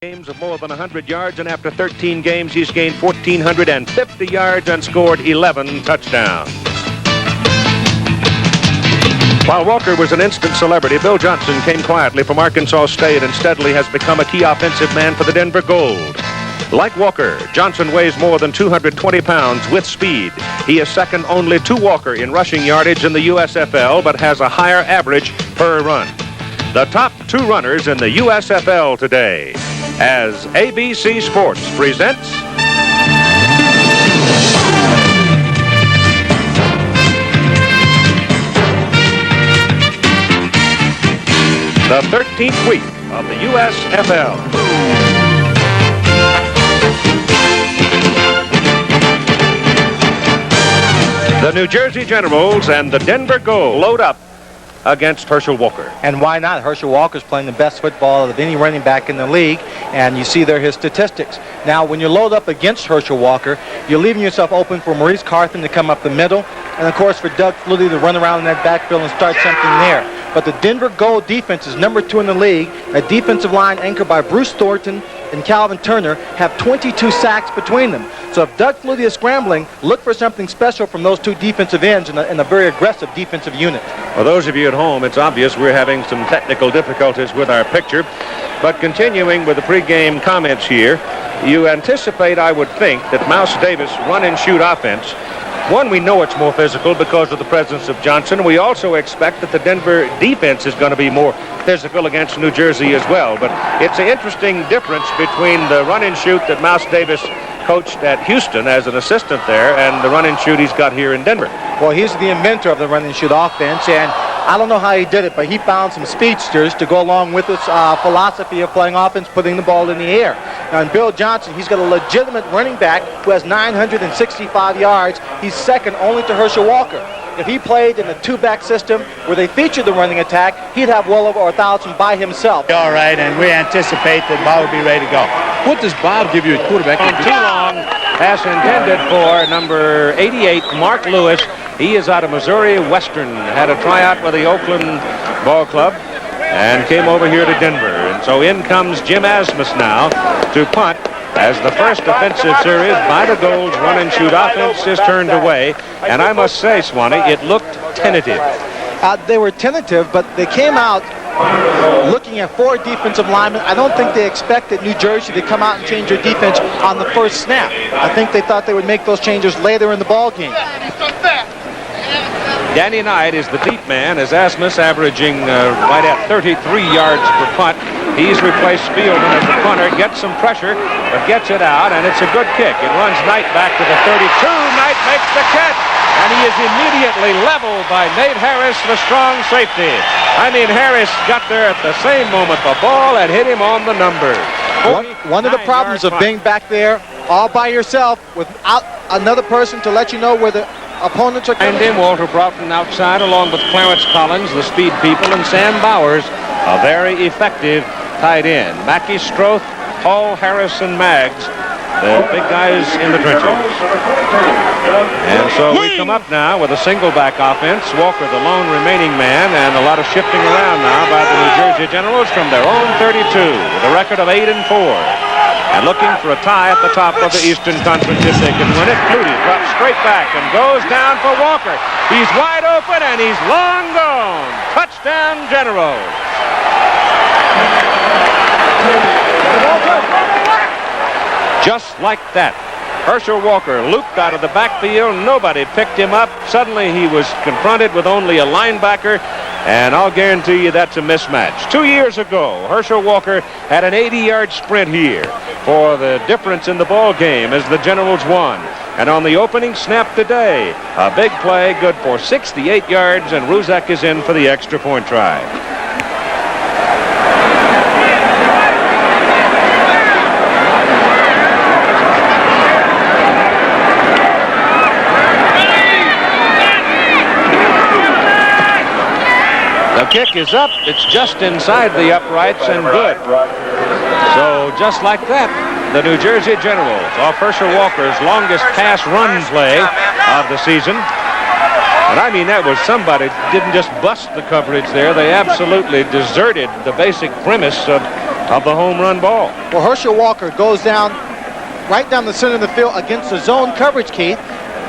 Games of more than 100 yards, and after 13 games, he's gained 1,450 yards and scored 11 touchdowns. While Walker was an instant celebrity, Bill Johnson came quietly from Arkansas State and steadily has become a key offensive man for the Denver Gold. Like Walker, Johnson weighs more than 220 pounds with speed. He is second only to Walker in rushing yardage in the USFL, but has a higher average per run. The top two runners in the USFL today, as ABC Sports presents the 13th week of the USFL. The New Jersey Generals and the Denver Gold load up against Herschel Walker. And why not? Herschel Walker's playing the best football of any running back in the league, and you see there his statistics. Now, when you load up against Herschel Walker, you're leaving yourself open for Maurice Carthen to come up the middle, and of course for Doug Flutie to run around in that backfield and start something there. But the Denver Gold defense is number 2 in the league. A defensive line anchored by Bruce Thornton and Calvin Turner have 22 sacks between them. So if Doug Flutie is scrambling, look for something special from those two defensive ends in a very aggressive defensive unit. For those of you at home, it's obvious we're having some technical difficulties with our picture. But continuing with the pregame comments here, you anticipate, I would think, that Mouse Davis' run-and-shoot offense, one, we know it's more physical because of the presence of Johnson. We also expect that the Denver defense is going to be more physical against New Jersey as well. But it's an interesting difference between the run-and-shoot that Mouse Davis coached at Houston as an assistant there and the run-and-shoot he's got here in Denver. Well, he's the inventor of the run-and-shoot offense, and I don't know how he did it, but he found some speedsters to go along with his philosophy of playing offense, putting the ball in the air. Now, in Bill Johnson, he's got a legitimate running back who has 965 yards. He's second only to Herschel Walker. If he played in a two-back system where they featured the running attack, he'd have well over 1,000 by himself. All right, and we anticipate that Bob will be ready to go. What does Bob give you at quarterback? Too long pass intended for number 88, Mark Lewis. He is out of Missouri Western, had a tryout with the Oakland Ball Club and came over here to Denver. And so in comes Jim Asmus now to punt as the first offensive series by the Gold's run-and-shoot offense is turned away. And I must say, Swanee, it looked tentative. They were tentative, but they came out looking at 4 defensive linemen. I don't think they expected New Jersey to come out and change their defense on the first snap. I think they thought they would make those changes later in the ball game. Danny Knight is the deep man, as Asmus averaging right at 33 yards per punt. He's replaced Spielman as the punter, gets some pressure, but gets it out, and it's a good kick. It runs Knight back to the 32. Knight makes the catch, and he is immediately leveled by Nate Harris, the strong safety. I mean, Harris got there at the same moment the ball and hit him on the numbers. One of the problems of being back there all by yourself without another person to let you know where the opponents are coming. And then Walter Broughton outside along with Clarence Collins, the speed people, and Sam Bowers, a very effective tight end. Mackey Stroth, Hall, Harrison, Maggs, the big guys in the trenches. And so we come up now with a single back offense. Walker, the lone remaining man, and a lot of shifting around now by the New Jersey Generals from their own 32 with a record of 8-4. And looking for a tie at the top of the Eastern Conference if they can win it. Flutie drops straight back and goes down for Walker. He's wide open and he's long gone. Touchdown, Generals. Just like that, Herschel Walker looped out of the backfield. Nobody picked him up. Suddenly he was confronted with only a linebacker, and I'll guarantee you that's a mismatch. 2 years ago, Herschel Walker had an 80-yard sprint here for the difference in the ball game as the Generals won. And on the opening snap today, a big play good for 68 yards, and Ruzek is in for the extra point try. The kick is up. It's just inside the uprights and good. So just like that, the New Jersey Generals off Herschel Walker's longest pass run play of the season. And I mean, that was somebody didn't just bust the coverage there. They absolutely deserted the basic premise of of the home run ball. Well, Herschel Walker goes down right down the center of the field against the zone coverage, Keith.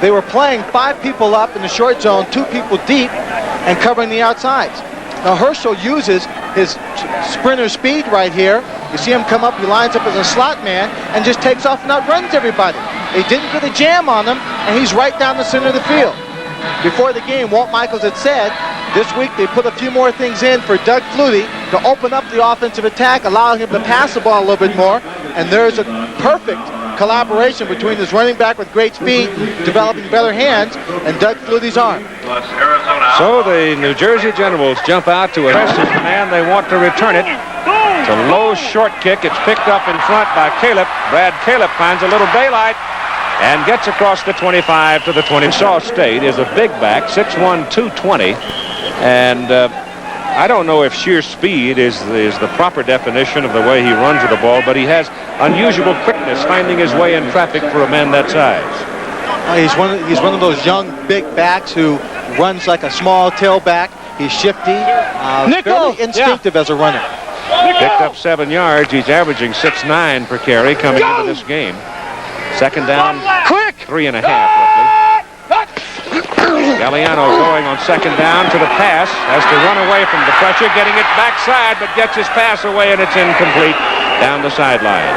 They were playing 5 people up in the short zone, 2 people deep, and covering the outsides. Now Herschel uses his sprinter speed right here. You see him come up, he lines up as a slot man and just takes off and outruns everybody. They didn't get a jam on him, and he's right down the center of the field. Before the game, Walt Michaels had said this week they put a few more things in for Doug Flutie to open up the offensive attack, allowing him to pass the ball a little bit more, and there's a perfect collaboration between this running back with great speed, developing better hands, and Doug Flutie's arm. So the New Jersey Generals jump out to arrest his man. They want to return it. It's a low short kick. It's picked up in front by Caleb. Brad Caleb finds a little daylight and gets across the 25 to the 20. Shaw State is a big back, 6'1", 220, and I don't know if sheer speed is the proper definition of the way he runs with the ball, but he has unusual quickness finding his way in traffic for a man that size. He's one of those young big backs who runs like a small tailback. He's shifty, fairly instinctive as a runner. Picked up 7 yards. He's averaging 6'9" per carry coming into this game. Second down, 3.5 roughly. Galliano going on second down to the pass, has to run away from the pressure, getting it backside, but gets his pass away, and it's incomplete down the sideline.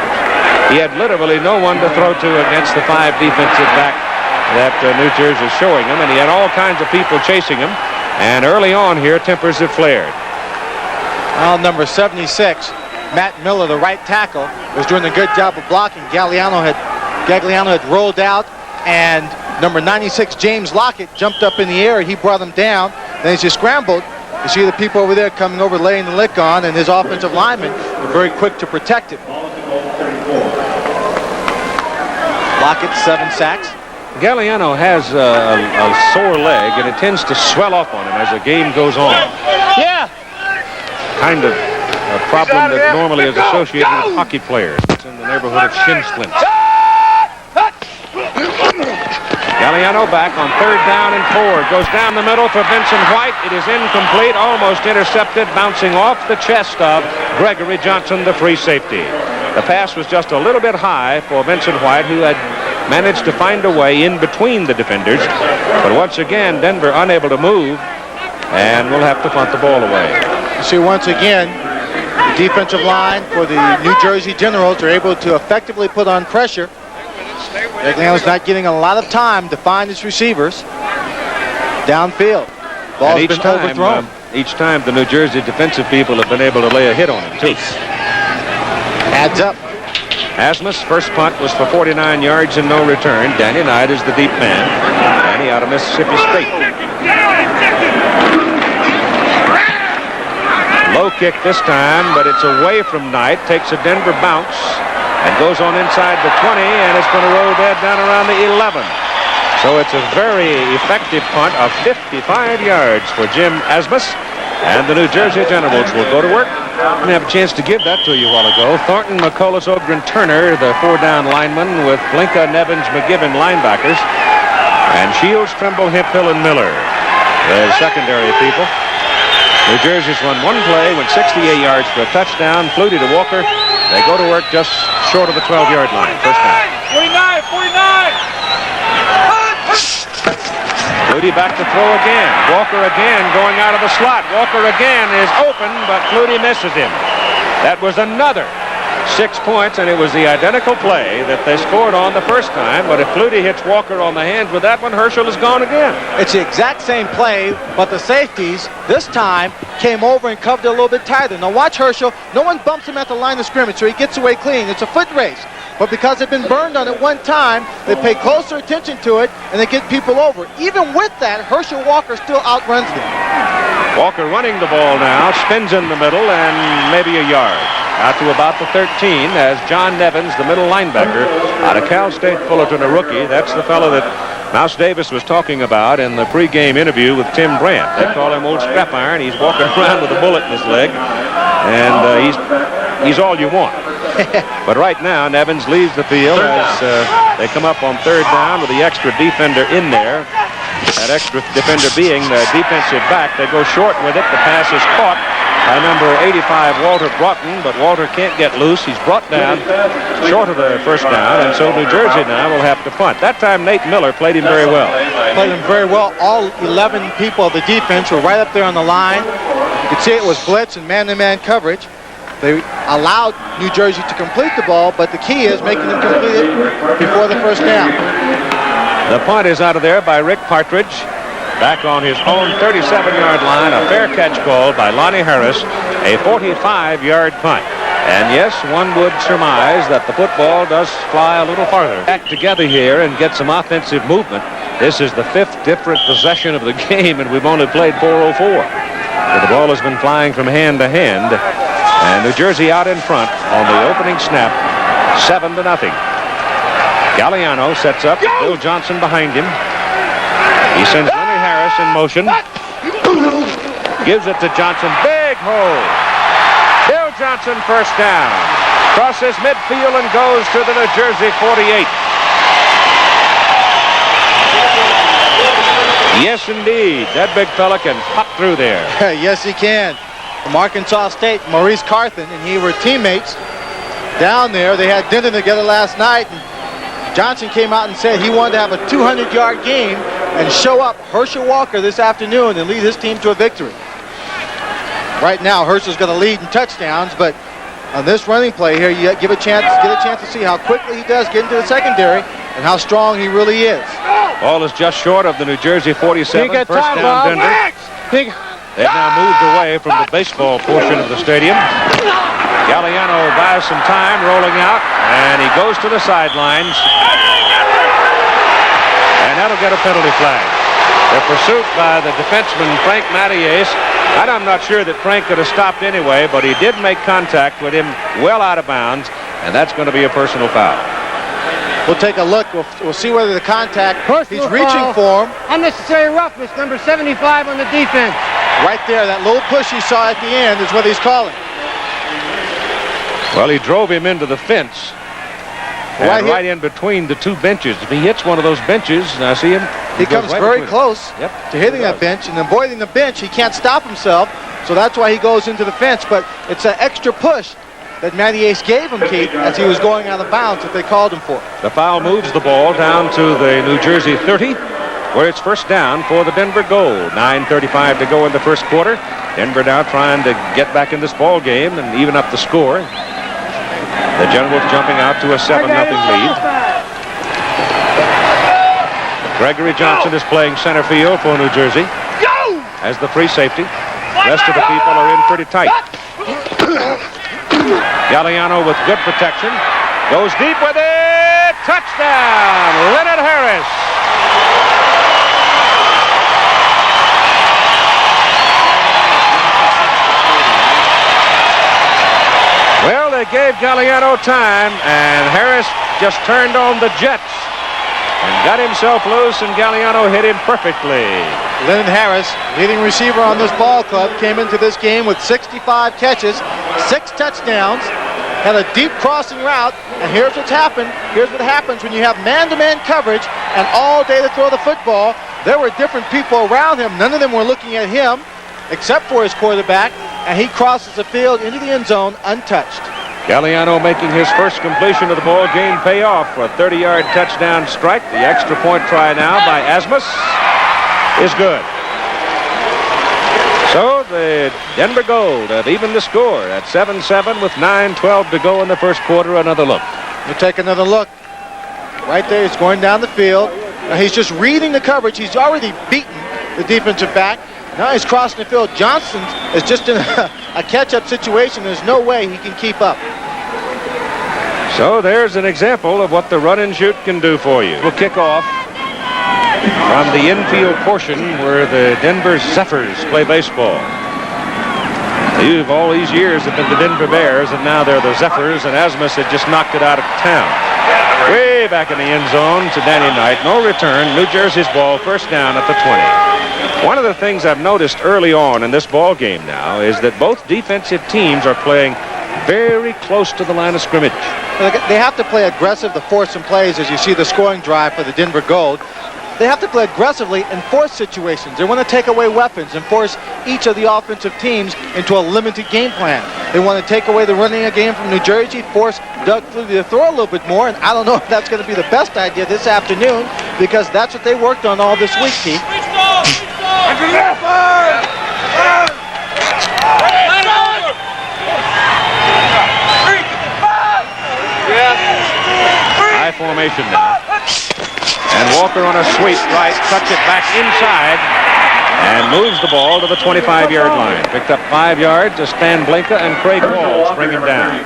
He had literally no one to throw to against the 5 defensive back that New Jersey is showing him, and he had all kinds of people chasing him, and early on here, tempers have flared. Well, number 76, Matt Miller, the right tackle, was doing a good job of blocking. Gagliano had rolled out, and number 96, James Lockett, jumped up in the air. He brought him down. Then as he scrambled, you see the people over there coming over, laying the lick on, and his offensive linemen were very quick to protect him. Lockett, 7 sacks. Galliano has a sore leg, and it tends to swell up on him as the game goes on. Yeah. Kind of a problem that normally is associated with hockey players. It's in the neighborhood of shin splints. Galliano back on third down and 4. Goes down the middle for Vincent White. It is incomplete, almost intercepted, bouncing off the chest of Gregory Johnson, the free safety. The pass was just a little bit high for Vincent White, who had managed to find a way in between the defenders. But once again, Denver unable to move, and will have to punt the ball away. You see once again, the defensive line for the New Jersey Generals are able to effectively put on pressure. Gagliano's not getting a lot of time to find his receivers downfield. Ball's been overthrown. Each time the New Jersey defensive people have been able to lay a hit on him, too. Adds up. Asmus' first punt was for 49 yards and no return. Danny Knight is the deep man. Danny out of Mississippi State. Low kick this time, but it's away from Knight. Takes a Denver bounce and goes on inside the 20, and it's going to roll dead down around the 11. So it's a very effective punt of 55 yards for Jim Asmus, and the New Jersey Generals will go to work. I didn't have a chance to give that to you a while ago. Thornton, McCullough, Ogren, Turner, the 4-down linemen with Blinka, Nevins, McGibbon linebackers, and Shields, Trimble, Hemphill, and Miller, the secondary people. New Jersey's run one play, went 68 yards for a touchdown. Flutie to Walker. They go to work just short of the 12-yard line. First down. 49! Flutie back to throw again. Walker again going out of the slot. Walker again is open, but Flutie misses him. That was another 6 points, and it was the identical play that they scored on the first time. But if Flutie hits Walker on the hands with that one, Herschel is gone again. It's the exact same play, but the safeties this time came over and covered it a little bit tighter. Now watch Herschel. No one bumps him at the line of scrimmage, so he gets away clean. It's a foot race. But because they've been burned on it one time, they pay closer attention to it, and they get people over. Even with that, Herschel Walker still outruns them. Walker running the ball now, spins in the middle, and maybe a yard. Out to about the 13 as John Nevins, the middle linebacker, out of Cal State Fullerton, a rookie. That's the fellow that Mouse Davis was talking about in the pregame interview with Tim Brandt. They call him Old Scrap Iron. He's walking around with a bullet in his leg, and he's all you want. But right now, Nevins leaves the field as they come up on third down with the extra defender in there. That extra defender being the defensive back. They go short with it. The pass is caught by number 85, Walter Broughton, but Walter can't get loose. He's brought down short of the first down, and so New Jersey now will have to punt. That time, Nate Miller played him very well. Played him very well. All 11 people of the defense were right up there on the line. You could see it was blitz and man-to-man coverage. They allowed New Jersey to complete the ball, but the key is making them complete it before the first down. The punt is out of there by Rick Partridge. Back on his own 37-yard line, a fair catch called by Lonnie Harris, a 45-yard punt. And yes, one would surmise that the football does fly a little farther. Back together here and get some offensive movement. This is the 5th different possession of the game, and we've only played 4:04. So the ball has been flying from hand to hand. And New Jersey out in front on the opening snap, 7-0. Galliano sets up, Bill Johnson behind him. He sends Lenny Harris in motion. Gives it to Johnson. Big hole. Bill Johnson first down. Crosses midfield and goes to the New Jersey 48. Yes, indeed. That big fella can pop through there. Yes, he can. From Arkansas State, Maurice Carthen and he were teammates down there. They had dinner together last night, and Johnson came out and said he wanted to have a 200-yard game and show up Herschel Walker this afternoon and lead his team to a victory. Right now, Herschel's going to lead in touchdowns, but on this running play here, you get a chance to see how quickly he does get into the secondary and how strong he really is. Ball is just short of the New Jersey 47. First down, Denver. They've now moved away from the baseball portion of the stadium. Galliano buys some time, rolling out, and he goes to the sidelines. And that'll get a penalty flag. The pursuit by the defenseman, Frank Mathias. And I'm not sure that Frank could have stopped anyway, but he did make contact with him well out of bounds, and that's going to be a personal foul. We'll take a look. We'll see whether the contact, he's reaching for him. Unnecessary roughness, number 75 on the defense. Right there, that little push he saw at the end is what he's calling. Well, he drove him into the fence. And right in between the two benches. If he hits one of those benches, and I see him. He comes right very close to hitting that bench, and avoiding the bench, he can't stop himself, so that's why he goes into the fence. But it's an extra push that Mathias gave him, Keith, as he was going out of bounds that they called him for. The foul moves the ball down to the New Jersey 30, where it's first down for the Denver Gold. 9:35 to go in the first quarter. Denver now trying to get back in this ball game and even up the score. The Generals jumping out to a 7-0 lead. Gregory Johnson is playing center field for New Jersey as the free safety. The rest of the people are in pretty tight. Galliano with good protection. Goes deep with it. Touchdown, Leonard Harris. Well, they gave Galliano time, and Harris just turned on the jets and got himself loose, and Galliano hit him perfectly. Leonard Harris, leading receiver on this ball club, came into this game with 65 catches, 6 touchdowns, had a deep crossing route, and here's what's happened. Here's what happens when you have man-to-man coverage and all day to throw the football. There were different people around him. None of them were looking at him except for his quarterback, and he crosses the field into the end zone untouched. Galliano making his first completion of the ball game pay off for a 30-yard touchdown strike. The extra point try now by Asmus is good. So the Denver Gold have evened the score at 7-7 with 9:12 to go in the first quarter. Another look. We'll take another look. Right there, he's going down the field. Now he's just reading the coverage. He's already beaten the defensive back. Now he's crossing the field. Johnson is just in a catch-up situation. There's no way he can keep up. So there's an example of what the run and shoot can do for you. We'll kick off from the infield portion where the Denver Zephyrs play baseball. They've all these years have been the Denver Bears, and now they're the Zephyrs, and Asmus had just knocked it out of town. Way back in the end zone to Danny Knight. No return. New Jersey's ball, first down at the 20. One of the things I've noticed early on in this ball game now is that both defensive teams are playing very close to the line of scrimmage. They have to play aggressive to force some plays, as you see the scoring drive for the Denver Gold. they have to play aggressively and force situations. They want to take away weapons and force each of the offensive teams into a limited game plan. They want to take away the running game from New Jersey, force Doug Flutie to throw a little bit more, and I don't know if that's going to be the best idea this afternoon because that's what they worked on all this week, Keith. High formation now. And Walker on a sweep right, cuts it back inside and moves the ball to the 25-yard line. Picked up 5 yards as Stan Blinka and Craig Walls bring him down.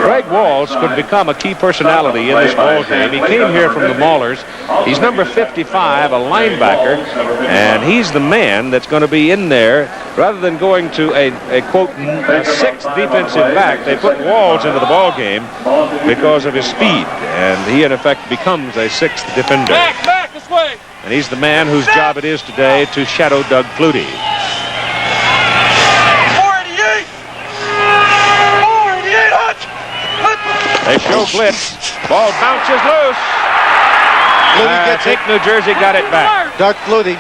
Craig Walls could become a key personality in this ball game. He came here from the Maulers. He's number 55, a linebacker, and he's the man that's going to be in there. Rather than going to a quote, a sixth defensive back, they put Walls into the ball game because of his speed, and he in effect becomes a sixth defender. Back this way. And he's the man whose job it is today to shadow Doug Flutie. 488! 488, hutch! They show blitz. Ball bounces loose. I think New Jersey got it back. Doug Flutie,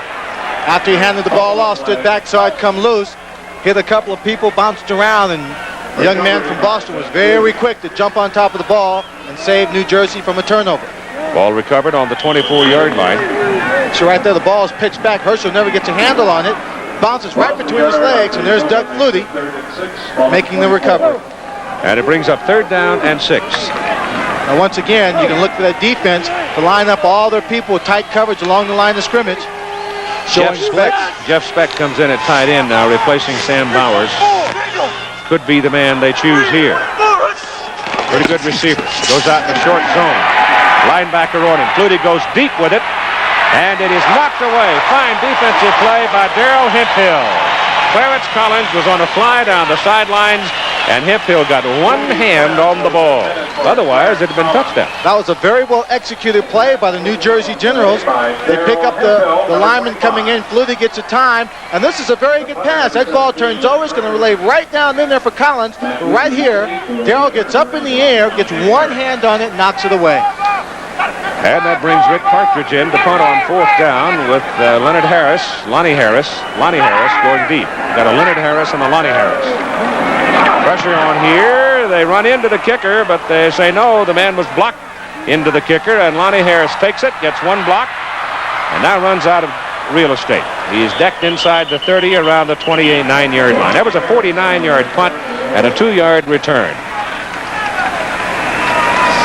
after he handed the ball off, stood back, saw it come loose, hit a couple of people, bounced around, and the young man from Boston was very quick to jump on top of the ball and save New Jersey from a turnover. Ball recovered on the 24-yard line. So right there, the ball is pitched back. Herschel never gets a handle on it. Bounces right between his legs, and there's Doug Flutie making the recovery. And it brings up 3rd down and 6. Now, once again, you can look for that defense to line up all their people with tight coverage along the line of scrimmage. Jeff Speck comes in at tight end now, replacing Sam Bowers. Could be the man they choose here. Pretty good receiver. Goes out in the short zone. Linebacker on him. Flutie goes deep with it, and it is knocked away. Fine defensive play by Darrell Hemphill. Clarence Collins was on a fly down the sidelines, and Hemphill got one hand on the ball. Otherwise, it had been touchdown. That was a very well executed play by the New Jersey Generals. They pick up the lineman coming in. Flutie gets a time, and this is a very good pass. That ball turns over. It's going to relay right down in there for Collins. But right here, Darrell gets up in the air, gets one hand on it, knocks it away. And that brings Rick Partridge in to punt on 4th down with Lonnie Harris going deep. Got a Leonard Harris and a Lonnie Harris. Pressure on here. They run into the kicker, but they say no. The man was blocked into the kicker, and Lonnie Harris takes it, gets one block, and now runs out of real estate. He's decked inside the 30 around the 29-yard line. That was a 49-yard punt and a 2-yard return.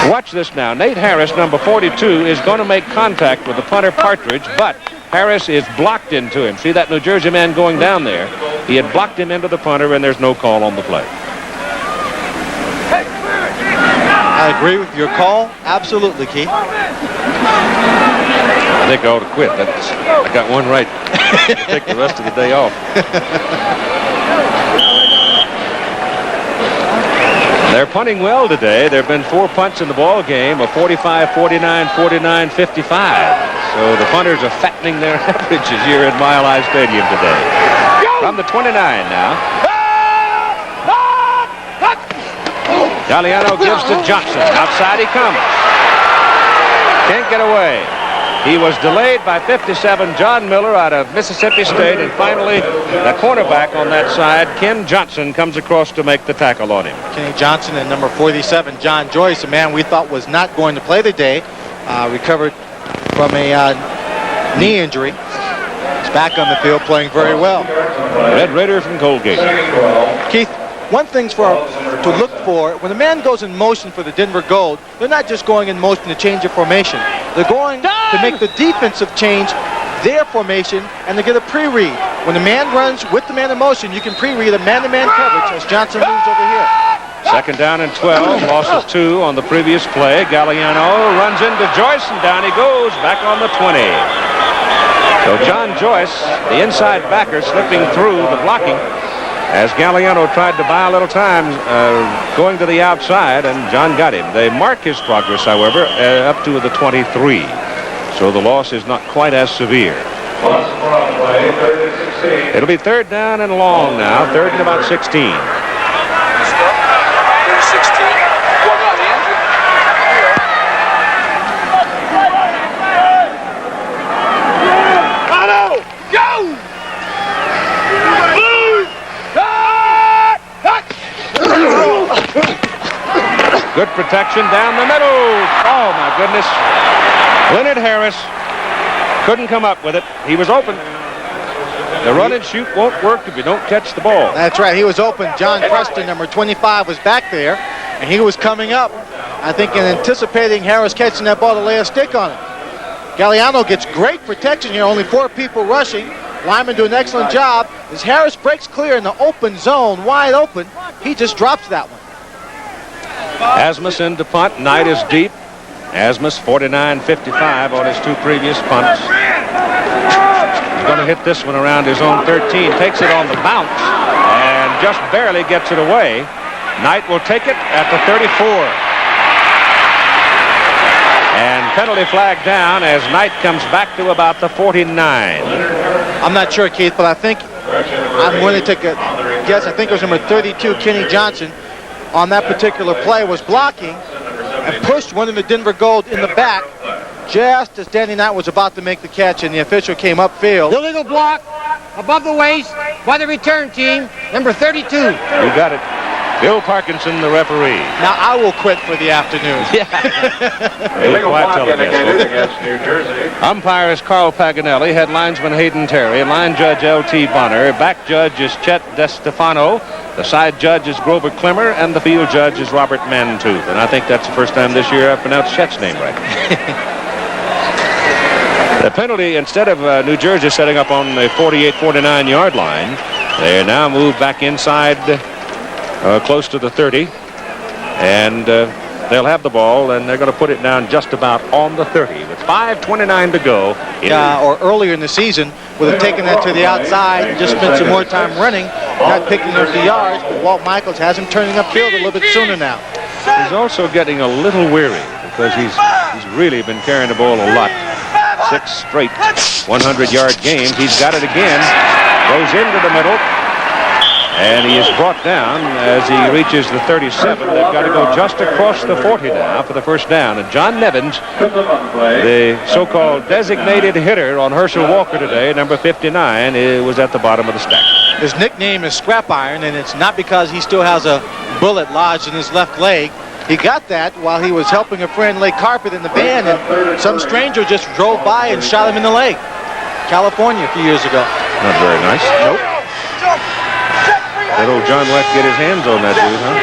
Watch this now. Nate Harris, number 42, is going to make contact with the punter Partridge, but Harris is blocked into him. See that New Jersey man going down there? He had blocked him into the punter, and there's no call on the play. I agree with your call. Absolutely, Keith. I think I ought to quit. I got one right. Take the rest of the day off. They're punting well today. There have been 4 punts in the ball game, a 45, 49, 49, 55. So the punters are fattening their averages here at Mile High Stadium today. From the 29 now. Galliano gives to Johnson. Outside he comes. Can't get away. He was delayed by 57, John Miller out of Mississippi State, and finally the cornerback on that side, Ken Johnson, comes across to make the tackle on him. Kenny Johnson and number 47, John Joyce, a man we thought was not going to play today, recovered from a knee injury. He's back on the field playing very well. Red Raider from Colgate. Keith, one thing to look for, when a man goes in motion for the Denver Gold, they're not just going in motion to change their formation. They're going to make the defensive change their formation, and they get a pre-read. When the man runs with the man in motion, you can pre-read a man-to-man coverage as Johnson moves over here. 2nd down and 12, loss of 2 on the previous play. Galliano runs into Joyce, and down he goes, back on the 20. So John Joyce, the inside backer, slipping through the blocking as Galliano tried to buy a little time going to the outside, and John got him. They mark his progress, however, up to the 23. So the loss is not quite as severe. It'll be 3rd down and long now, 3rd and about 16. Good protection down the middle. Oh, my goodness. Leonard Harris couldn't come up with it. He was open. The run and shoot won't work if you don't catch the ball. That's right. He was open. John Preston, number 25, was back there, and he was coming up, I think, in anticipating Harris catching that ball to lay a stick on it. Galliano gets great protection here. Only 4 people rushing. Lyman do an excellent job. As Harris breaks clear in the open zone, wide open, he just drops that one. Asmus into punt. Knight is deep. Asmus 49-55 on his 2 previous punts. He's going to hit this one around his own 13. Takes it on the bounce and just barely gets it away. Knight will take it at the 34. And penalty flag down as Knight comes back to about the 49. I'm not sure, Keith, but I think I'm going to take a guess. I think it was number 32, Kenny Johnson, on that particular play was blocking and pushed one of the Denver Gold in the back just as Danny Knight was about to make the catch, and the official came upfield. Illegal block above the waist by the return team, number 32. You got it. Bill Parkinson, the referee. Now I will quit for the afternoon. Illegal block against New Jersey. Umpire is Carl Paganelli. Head linesman Hayden Terry. Line judge L.T. Bonner. Back judge is Chet DeStefano. The side judge is Grover Klimmer, and the field judge is Robert Mantooth. And I think that's the first time this year I've pronounced Chet's name right. The penalty, instead of New Jersey setting up on the 48-49 yard line, they now move back inside close to the 30, and they'll have the ball, and they're going to put it down just about on the 30 with 5:29 to go. Or earlier in the season, would have taken that to the outside and just spent some more time running, not picking up the yards, but Walt Michaels has him turning upfield a little bit sooner now. He's also getting a little weary because he's really been carrying the ball a lot. 6 straight 100-yard games. He's got it again. Goes into the middle. And he is brought down as he reaches the 37. They've got to go just across the 40 now for the first down. And John Nevins, the so-called designated hitter on Herschel Walker today, number 59, was at the bottom of the stack. His nickname is Scrap Iron, and it's not because he still has a bullet lodged in his left leg. He got that while he was helping a friend lay carpet in the van, and some stranger just drove by and shot him in the leg. California a few years ago. Not very nice. Nope. That old John West get his hands on that dude, huh?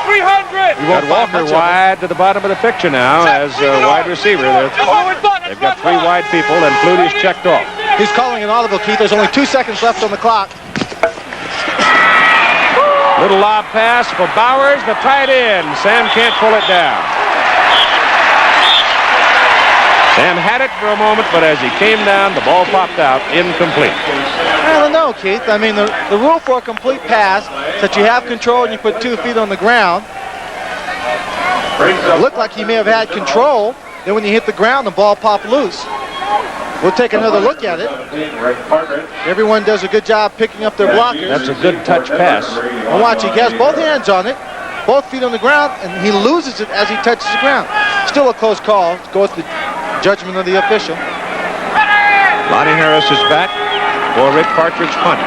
300! You got Walker wide to the bottom of the picture now as a wide receiver. They've got 3 wide people, and Flutie's checked off. He's calling an audible, Keith. There's only 2 seconds left on the clock. Little lob pass for Bowers, the tight end. Sam can't pull it down. Sam had it for a moment, but as he came down, the ball popped out, incomplete. I don't know, Keith. I mean, the rule for a complete pass is that you have control and you put 2 feet on the ground. It looked like he may have had control. Then when you hit the ground, the ball popped loose. We'll take another look at it. Everyone does a good job picking up their blockers. That's a good touch pass. And watch, he has both hands on it, both feet on the ground, and he loses it as he touches the ground. Still a close call. Go with the judgment of the official. Lonnie Harris is back for Rick Partridge punt.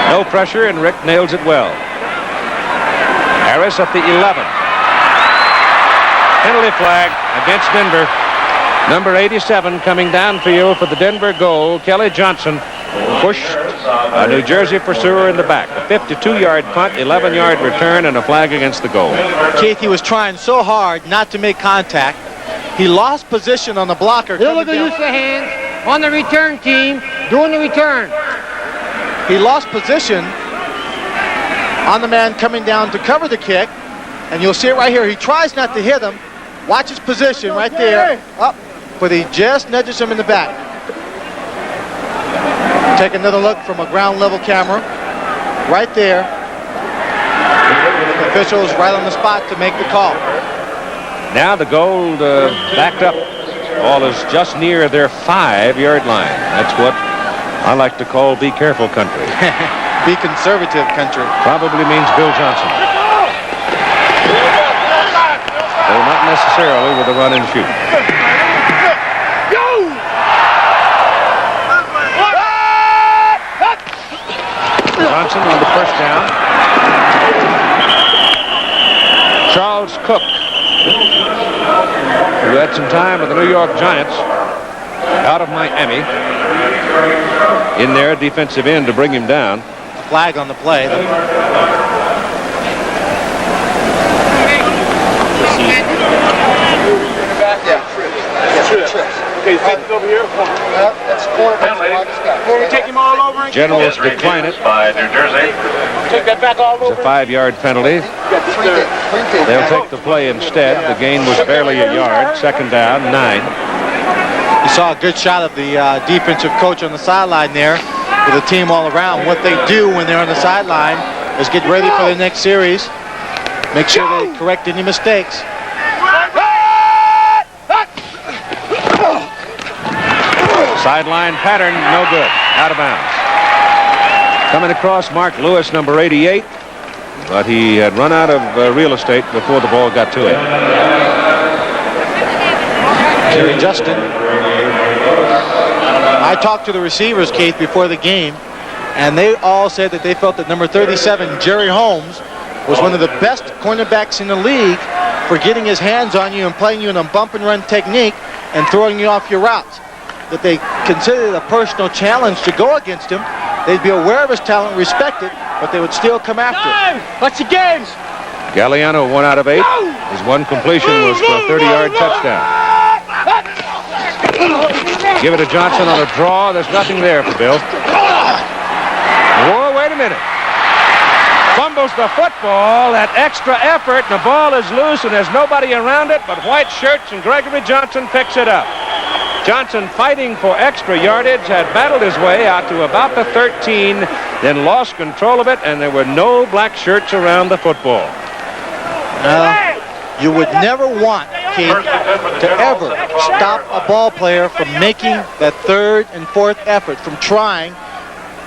No pressure, and Rick nails it well. Harris at the 11. Penalty flag against Denver. Number 87 coming downfield for the Denver goal. Kelly Johnson pushed a New Jersey pursuer in the back. A 52-yard punt, 11-yard return, and a flag against the goal. Keith, he was trying so hard not to make contact. He lost position on the blocker. Illegal use of hands on the return team doing the return. He lost position on the man coming down to cover the kick. And you'll see it right here. He tries not to hit him. Watch his position right there. Up. But he just nudges him in the back. Take another look from a ground level camera. Right there. The official is right on the spot to make the call. Now the Gold backed up. Ball is just near their 5-yard line. That's what I like to call be careful country. Be conservative country. Probably means Bill Johnson. Though not necessarily with a run and shoot. Johnson on the first down. Charles Cook, who had some time with the New York Giants out of Miami, in there, defensive end to bring him down. Flag on the play. Okay, take it over here. That's quarterback. Take him all over. Generals decline it. By New Jersey. Take that back all It's over. a 5-yard penalty. They'll take the play instead. The gain was barely a yard. Second down, 9. You saw a good shot of the defensive coach on the sideline there with the team all around. What they do when they're on the sideline is get ready for the next series. Make sure they correct any mistakes. Sideline pattern, no good. Out of bounds. Coming across, Mark Lewis, number 88. But he had run out of real estate before the ball got to him. Jerry Justin. I talked to the receivers, Keith, before the game, and they all said that they felt that number 37, Jerry Holmes, was one of the best cornerbacks in the league for getting his hands on you and playing you in a bump and run technique and throwing you off your routes. That they considered it a personal challenge to go against him. They'd be aware of his talent, respect it, but they would still come after him. What's the games? Galliano, 1 out of 8. His one completion was for a 30-yard touchdown. Give it to Johnson on a draw. There's nothing there for Bill. Whoa, wait a minute. Fumbles the football at extra effort, and the ball is loose, and there's nobody around it but white shirts, and Gregory Johnson picks it up. Johnson, fighting for extra yardage, had battled his way out to about the 13, then lost control of it, and there were no black shirts around the football. You would never want, Keith, to ever stop a ball player from making that third and fourth effort, from trying,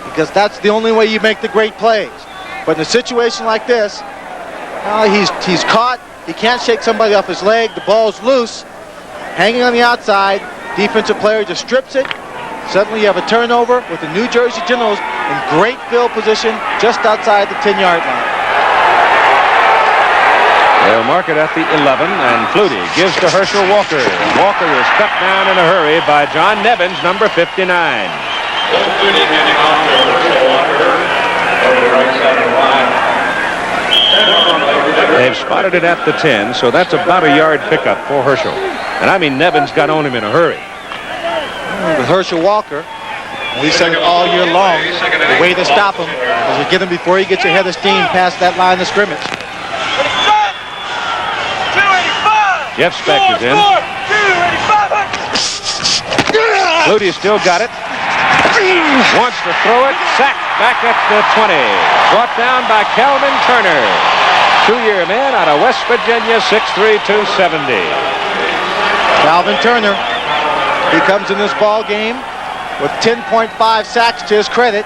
because that's the only way you make the great plays. But in a situation like this, he's caught. He can't shake somebody off his leg. The ball's loose, hanging on the outside. Defensive player just strips it. Suddenly you have a turnover with the New Jersey Generals in great field position just outside the 10-yard line. They'll mark it at the 11, and Flutie gives to Herschel Walker. Walker is cut down in a hurry by John Nevins, number 59. They've spotted it at the 10, so that's about a yard pickup for Herschel. And I mean, Nevins got on him in a hurry. With Herschel Walker, we said it all year long, the way to stop him is to get him before he gets ahead of steam past that line of scrimmage. Jeff Speck is in. Flutie still got it. Wants to throw it. Sacked back at the 20. Brought down by Calvin Turner. 2-year man out of West Virginia, 6'3", 270. Calvin Turner, he comes in this ball game with 10.5 sacks to his credit.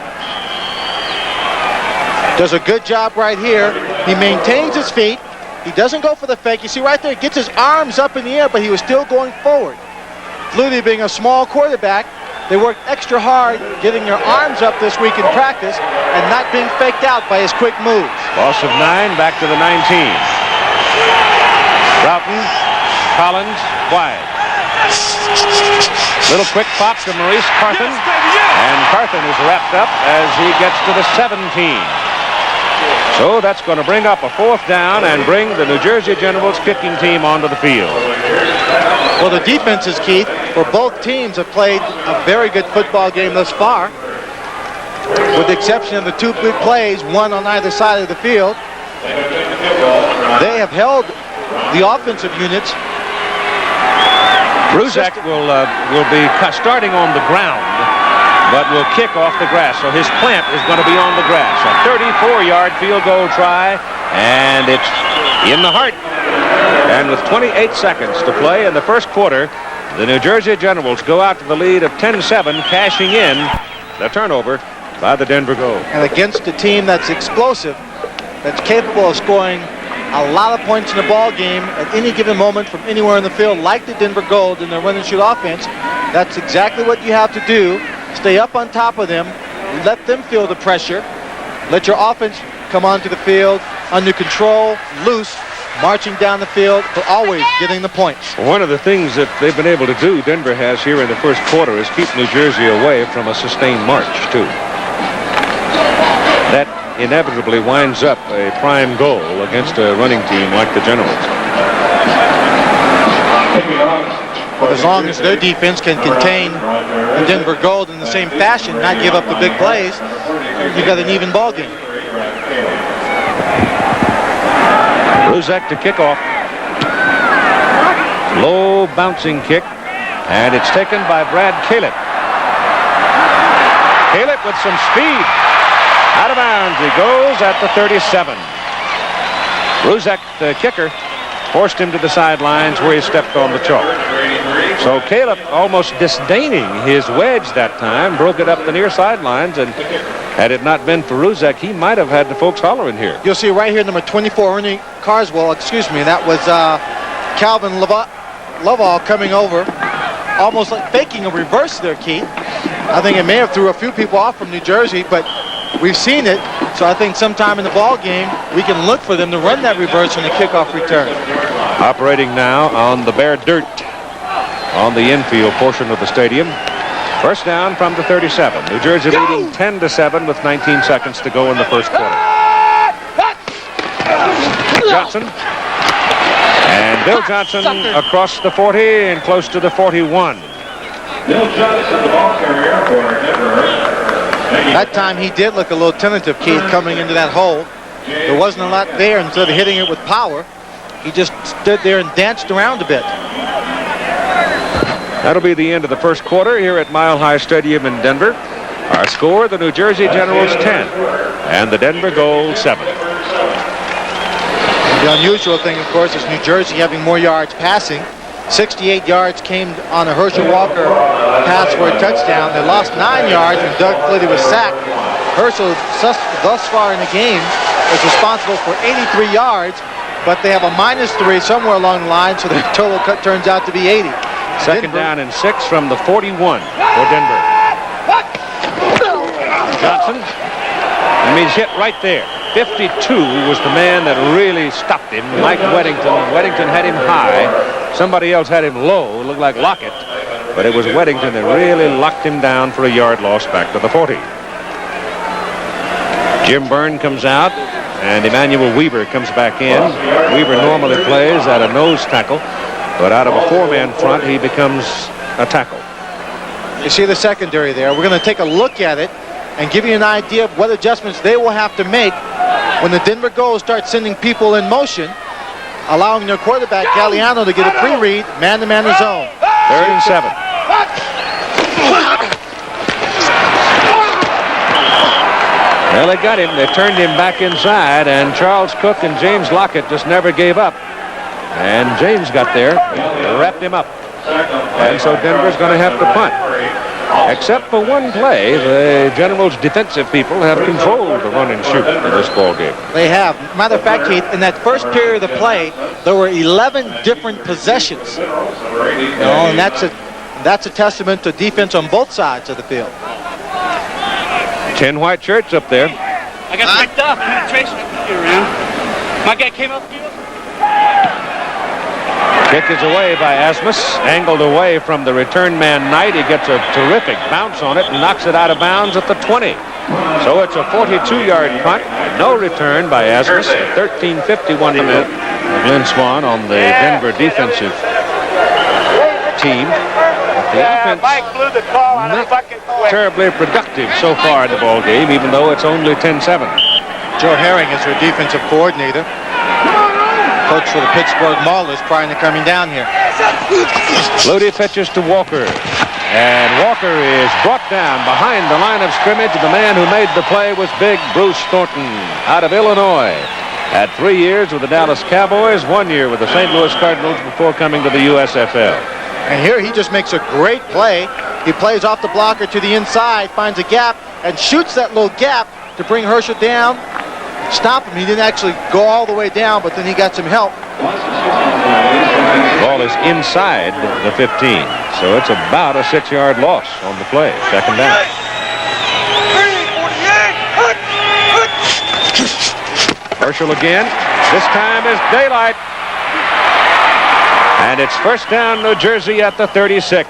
Does a good job right here. He maintains his feet. He doesn't go for the fake. You see right there, he gets his arms up in the air, but he was still going forward. Flutie, being a small quarterback, they worked extra hard getting their arms up this week in practice and not being faked out by his quick moves. Loss of 9, back to the 19. Broughton, Collins, wide. Little quick pop to Maurice Carthen, and Carthen is wrapped up as he gets to the 17. So that's going to bring up a 4th down and bring the New Jersey Generals kicking team onto the field. Well, the defenses, Keith, for both teams have played a very good football game thus far, with the exception of the 2 big plays, one on either side of the field. They have held the offensive units. Bruzek will be starting on the ground, but will kick off the grass. So his plant is going to be on the grass. A 34-yard field goal try, and it's in the heart. And with 28 seconds to play in the first quarter, the New Jersey Generals go out to the lead of 10-7, cashing in the turnover by the Denver Gold. And against a team that's explosive, that's capable of scoring a lot of points in the ball game at any given moment from anywhere in the field, like the Denver Gold in their run and shoot offense, that's exactly what you have to do. Stay up on top of them, let them feel the pressure, let your offense come onto the field under control, loose, marching down the field, but always getting the points. One of the things that they've been able to do, Denver has here in the first quarter, is keep New Jersey away from a sustained march, too. That inevitably winds up a prime goal against a running team like the Generals. But as long as their defense can contain the Denver Gold in the same fashion, not give up the big plays, you got an even ball game. Ruzek to kick off. Low bouncing kick, and it's taken by Brad Calip. Calip with some speed. Out of bounds he goes at the 37. Ruzek, the kicker, forced him to the sidelines where he stepped on the chalk. So Calip, almost disdaining his wedge that time, broke it up the near sidelines, and had it not been for Ruzek, he might have had the folks hollering here. You'll see right here, number 24, Ernie Carswell, that was Calvin Lovall coming over, almost like faking a reverse there, Keith. I think it may have threw a few people off from New Jersey, but we've seen it, so I think sometime in the ball game, we can look for them to run that reverse on the kickoff return. Operating now on the bare dirt on the infield portion of the stadium. First down from the 37. New Jersey leading 10-7 with 19 seconds to go in the first quarter. Johnson. And Bill Johnson across the 40 and close to the 41. Bill Johnson, the ball carrier for Denver. That time he did look a little tentative, Keith, coming into that hole. There wasn't a lot there. Instead of hitting it with power, he just stood there and danced around a bit. That'll be the end of the first quarter here at Mile High Stadium in Denver. Our score, the New Jersey Generals 10 and the Denver Gold 7. The unusual thing, of course, is New Jersey having more yards passing. 68 yards came on a Herschel Walker pass for a touchdown. They lost 9 yards when Doug Flutie was sacked. Herschel, thus far in the game, is responsible for 83 yards, but they have a -3 somewhere along the line, so their total cut turns out to be 80. Second down and 6 from the 41 for Denver. Johnson, he's hit right there. 52 was the man that really stopped him. Mike Weddington. Weddington had him high. Somebody else had him low. It looked like Lockett. But it was Weddington that really locked him down for a yard loss back to the 40. Jim Byrne comes out, and Emmanuel Weaver comes back in. Weaver normally plays at a nose tackle, but out of a 4-man front, he becomes a tackle. You see the secondary there. We're going to take a look at it and give you an idea of what adjustments they will have to make when the Denver Gold start sending people in motion, allowing their quarterback, Galliano, to get a pre-read, man-to-man zone. 3rd and 7. Well, they got him. They turned him back inside, and Charles Cook and James Lockett just never gave up. And James got there, wrapped him up. And so Denver's going to have to punt. Except for one play, the Generals' defensive people have controlled the run and shoot in this ball game. They have. Matter of fact, Keith, in that first period of the play, there were 11 different possessions. And that's a testament to defense on both sides of the field. 10 white shirts up there. I got picked up. Penetration around. My guy came up field. Kick is away by Asmus, angled away from the return man Knight. He gets a terrific bounce on it and knocks it out of bounds at the 20. So it's a 42-yard punt. No return by Asmus. 13:51 to minute. Glenn Swan on the Denver defensive team. The offense not terribly productive so far in the ball game, even though it's only 10-7. Joe Herring is their defensive coordinator. Coach for the Pittsburgh Maulers prior to coming down here. Flutie pitches to Walker. And Walker is brought down behind the line of scrimmage. The man who made the play was big Bruce Thornton out of Illinois. Had 3 years with the Dallas Cowboys, 1 year with the St. Louis Cardinals before coming to the USFL. And here he just makes a great play. He plays off the blocker to the inside, finds a gap, and shoots that little gap to bring Herschel down. Stop him. He didn't actually go all the way down, but then he got some help. Ball is inside the 15, so it's about a 6-yard loss on the play. Second down. Herschel again. This time is daylight. And it's first down, New Jersey at the 36.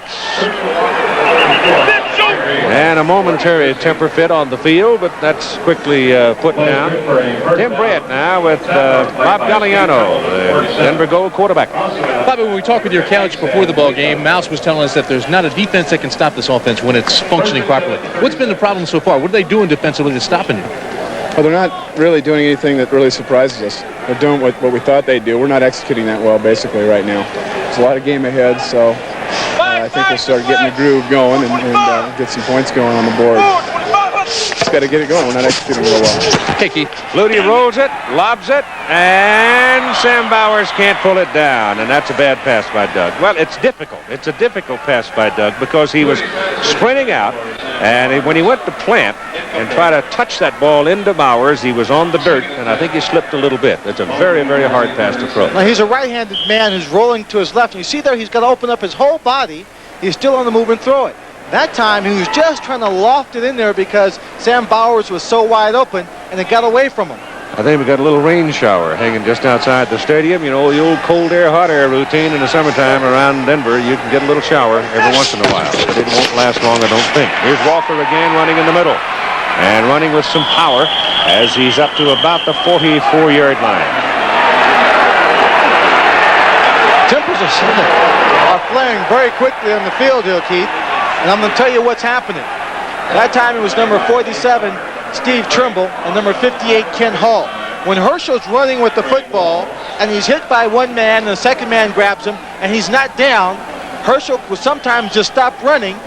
And a momentary temper fit on the field, but that's quickly put down. Tim Brett now with Bob Galliano, the Denver Gold quarterback. Bobby, when we talked with your coach before the ball game, Mouse was telling us that there's not a defense that can stop this offense when it's functioning properly. What's been the problem so far? What are they doing defensively that's stopping you? Well, they're not really doing anything that really surprises us. They're doing what we thought they'd do. We're not executing that well, basically, right now. There's a lot of game ahead, so I think we'll start getting the groove going and get some points going on the board. Just got to get it going. We're not executing real well. Hey, Keith. Flutie rolls it, lobs it, and Sam Bowers can't pull it down, and that's a bad pass by Doug. Well, it's difficult. It's a difficult pass by Doug because he was sprinting out, and when he went to plant and try to touch that ball into Bowers, he was on the dirt, and I think he slipped a little bit. It's a very, very hard pass to throw. Now, he's a right-handed man who's rolling to his left. And you see there, he's got to open up his whole body. He's still on the move and throw it. That time, he was just trying to loft it in there because Sam Bowers was so wide open, and it got away from him. I think we got a little rain shower hanging just outside the stadium. You know, the old cold air, hot air routine in the summertime around Denver. You can get a little shower every once in a while, but it won't last long, I don't think. Here's Walker again running in the middle and running with some power as he's up to about the 44-yard line. Tempers are flaring very quickly on the field here, Keith. And I'm going to tell you what's happening. That time it was number 47, Steve Trimble, and number 58, Ken Hall. When Herschel's running with the football and he's hit by one man and the second man grabs him and he's not down, Herschel will sometimes just stop running,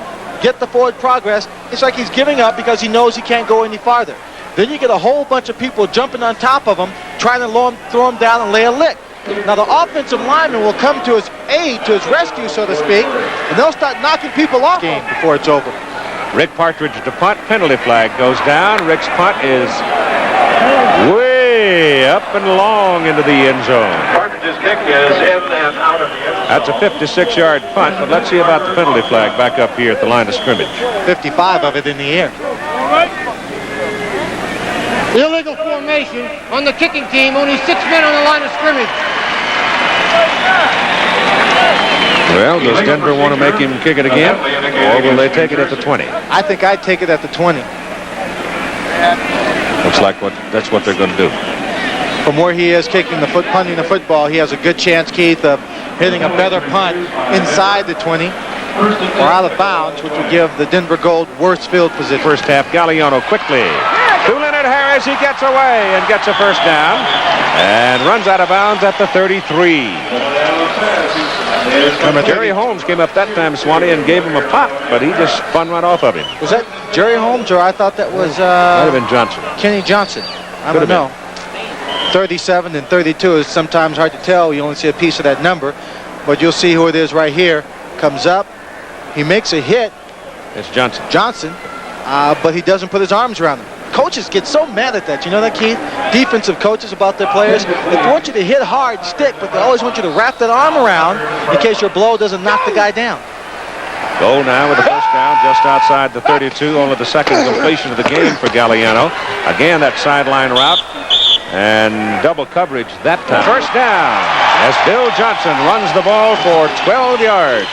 get the forward progress. It's like he's giving up because he knows he can't go any farther. Then you get a whole bunch of people jumping on top of him, trying to throw him down and lay a lick. Now the offensive lineman will come to his aid, to his rescue, so to speak, and they'll start knocking people off game before it's over. Rick Partridge to punt. Penalty flag goes down. Rick's punt is way up and long into the end zone. Partridge's kick is in and out of the end zone. That's a 56-yard punt, but let's see about the penalty flag back up here at the line of scrimmage. 55 of it in the air. Illegal formation on the kicking team. Only 6 men on the line of scrimmage. Well, does Denver want to make him kick it again, or will they take it at the 20? I think I'd take it at the 20. Looks like that's what they're going to do. From where he is punting the football, he has a good chance, Keith, of hitting a better punt inside the 20 or out of bounds, which would give the Denver Gold worse field position. First half, Galliano quickly to Leonard Harris. He gets away and gets a first down and runs out of bounds at the 33. Jerry Holmes came up that time, Swanee, and gave him a pop, but he just spun right off of him. Was that Jerry Holmes, or I thought that was might have been Johnson. Kenny Johnson? I don't know. 37 and 32 is sometimes hard to tell. You only see a piece of that number, but you'll see who it is right here. Comes up, he makes a hit. It's Johnson. But he doesn't put his arms around him. Coaches get so mad at that. You know that, Keith? Defensive coaches about their players. They want you to hit hard, stick, but they always want you to wrap that arm around in case your blow doesn't knock the guy down. Goal now with a first down just outside the 32. Only the second completion of the game for Galliano. Again, that sideline route and double coverage that time. First down as Bill Johnson runs the ball for 12 yards.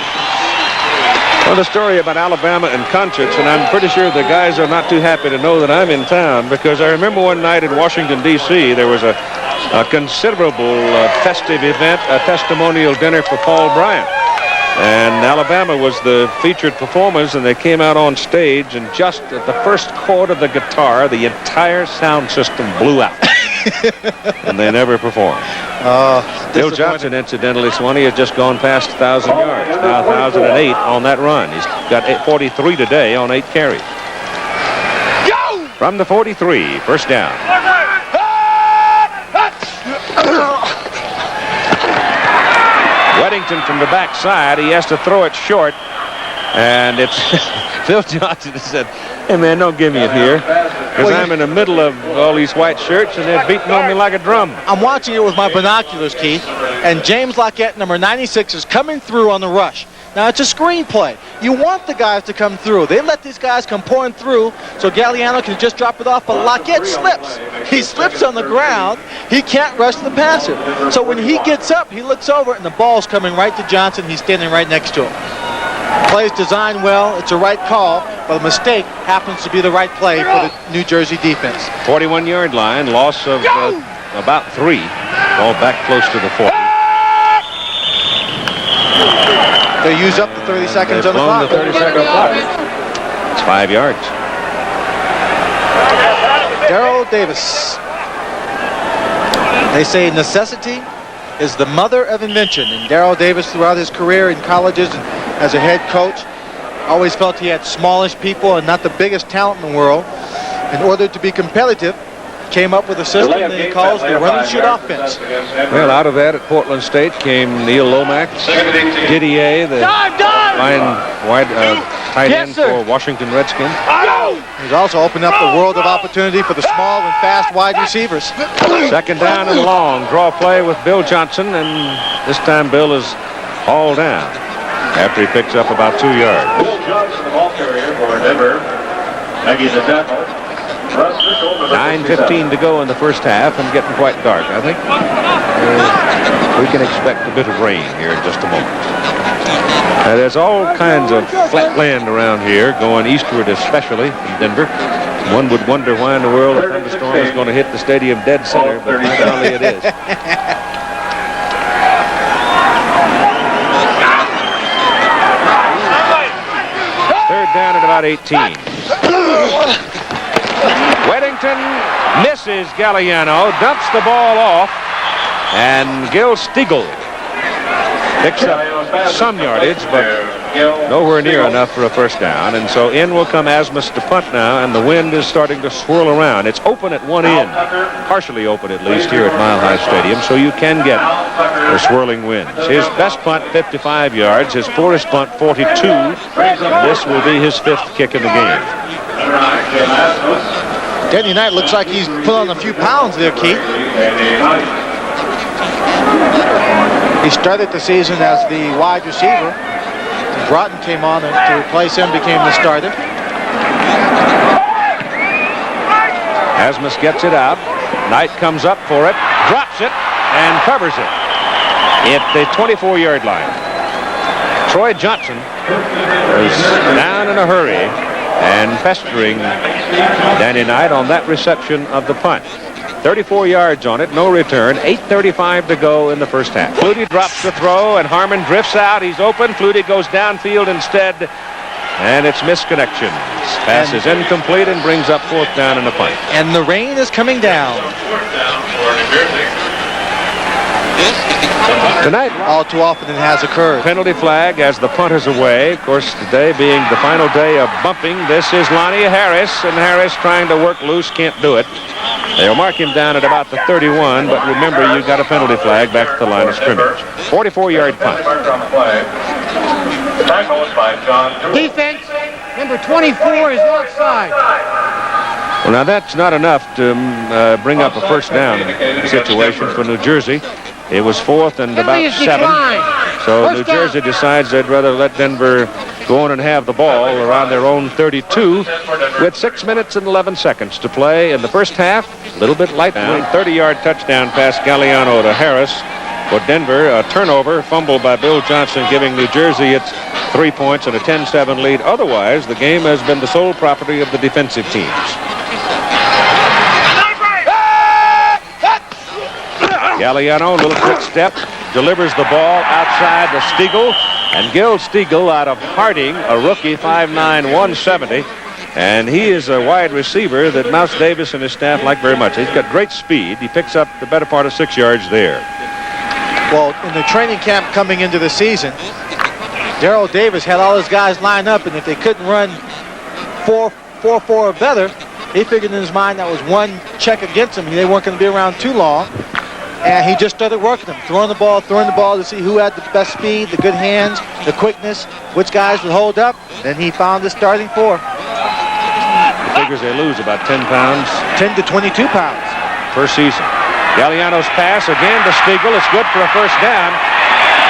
Well, the story about Alabama and concerts, and I'm pretty sure the guys are not too happy to know that I'm in town, because I remember one night in Washington, D.C., there was a considerable festive event, a testimonial dinner for Paul Bryant. And Alabama was the featured performers, and they came out on stage, and just at the first chord of the guitar, the entire sound system blew out. And they never performed. Bill Johnson, incidentally, Swanee, has just gone past 1,000 yards. Now 1,008 on that run. He's got 43 today on 8 carries. From the 43, first down. Weddington from the backside. He has to throw it short. And it's Phil Johnson said, "Hey, man, don't give me it here, because I'm in the middle of all these white shirts, and they're beating on me like a drum." I'm watching it with my binoculars, Keith, and James Lockett, number 96, is coming through on the rush. Now, it's a screen play. You want the guys to come through. They let these guys come pouring through so Galliano can just drop it off, but Lockett slips. He slips on the ground. He can't rush the passer. So when he gets up, he looks over, and the ball's coming right to Johnson. He's standing right next to him. Play's designed well. It's a right call, but a mistake happens to be the right play for the New Jersey defense. 41-yard line, loss of about 3. Ball back close to the 40. They use up the 30 seconds on the clock. The 30-second clock. It's 5 yards. Darrell Davis. They say necessity is the mother of invention. And Darrell Davis, throughout his career in colleges and as a head coach, always felt he had smallish people and not the biggest talent in the world. In order to be competitive, came up with a system that he calls the run and shoot offense. Well, out of that at Portland State came Neil Lomax, Didier, the fine wide tight end for Washington Redskins. He's also opened up the world of opportunity for the small and fast wide receivers. Second down and long. Draw play with Bill Johnson, and this time Bill is hauled down after he picks up about 2 yards. Bill Johnson, the ball carrier for Denver, making the tackle. 9:15 to go in the first half and getting quite dark. I think we can expect a bit of rain here in just a moment. There's all kinds of flat land around here, going eastward especially in Denver. One would wonder why in the world a thunderstorm is going to hit the stadium dead center, but finally it is. Third down at about 18. Weddington misses Galliano, dumps the ball off, and Gil Stiegel picks up some yardage, but nowhere near enough for a first down. And so in will come Asmus to punt now, and the wind is starting to swirl around. It's open at one end, partially open at least here at Mile High Stadium, so you can get the swirling winds. His best punt, 55 yards. His poorest punt, 42. This will be his 5th kick in the game. Danny Knight looks like he's put on a few pounds there, Keith. He started the season as the wide receiver. Broughton came on to replace him, became the starter. Asmus gets it out. Knight comes up for it, drops it, and covers it at the 24-yard line. Troy Johnson was down in a hurry and pestering Danny Knight on that reception of the punt. 34 yards on it, no return, 8:35 to go in the first half. Flutie drops the throw, and Harmon drifts out. He's open. Flutie goes downfield instead, and it's misconnections. Pass is incomplete and brings up 4th down and a punt. And the rain is coming down. Tonight, all too often it has occurred. Penalty flag as the punt is away. Of course, today being the final day of bumping, this is Lonnie Harris, and Harris trying to work loose, can't do it. They'll mark him down at about the 31, but remember, you got a penalty flag back at the line of scrimmage. 44-yard punt. Defense, number 24 is offside. Well, now that's not enough to bring up a first down situation for New Jersey. It was 4th and about 7. So New Jersey decides they'd rather let Denver go on and have the ball around their own 32 with 6 minutes and 11 seconds to play in the first half. A little bit light down. 30-yard touchdown pass Galliano to Harris for Denver. A turnover, fumble by Bill Johnson, giving New Jersey its 3 points and a 10-7 lead. Otherwise, the game has been the sole property of the defensive teams. Galliano, little quick step, delivers the ball outside to Stiegel, and Gil Stiegel out of Harding, a rookie, 5'9", 170, and he is a wide receiver that Mouse Davis and his staff like very much. He's got great speed. He picks up the better part of 6 yards there. Well, in the training camp coming into the season, Darrell Davis had all his guys lined up, and if they couldn't run 4-4 or better, he figured in his mind that was one check against them. They weren't going to be around too long. And he just started working them, throwing the ball to see who had the best speed, the good hands, the quickness, which guys would hold up. Then he found the starting 4. He figures they lose about 10 pounds. 10 to 22 pounds. Per season. Galliano's pass again to Stiegel. It's good for a first down.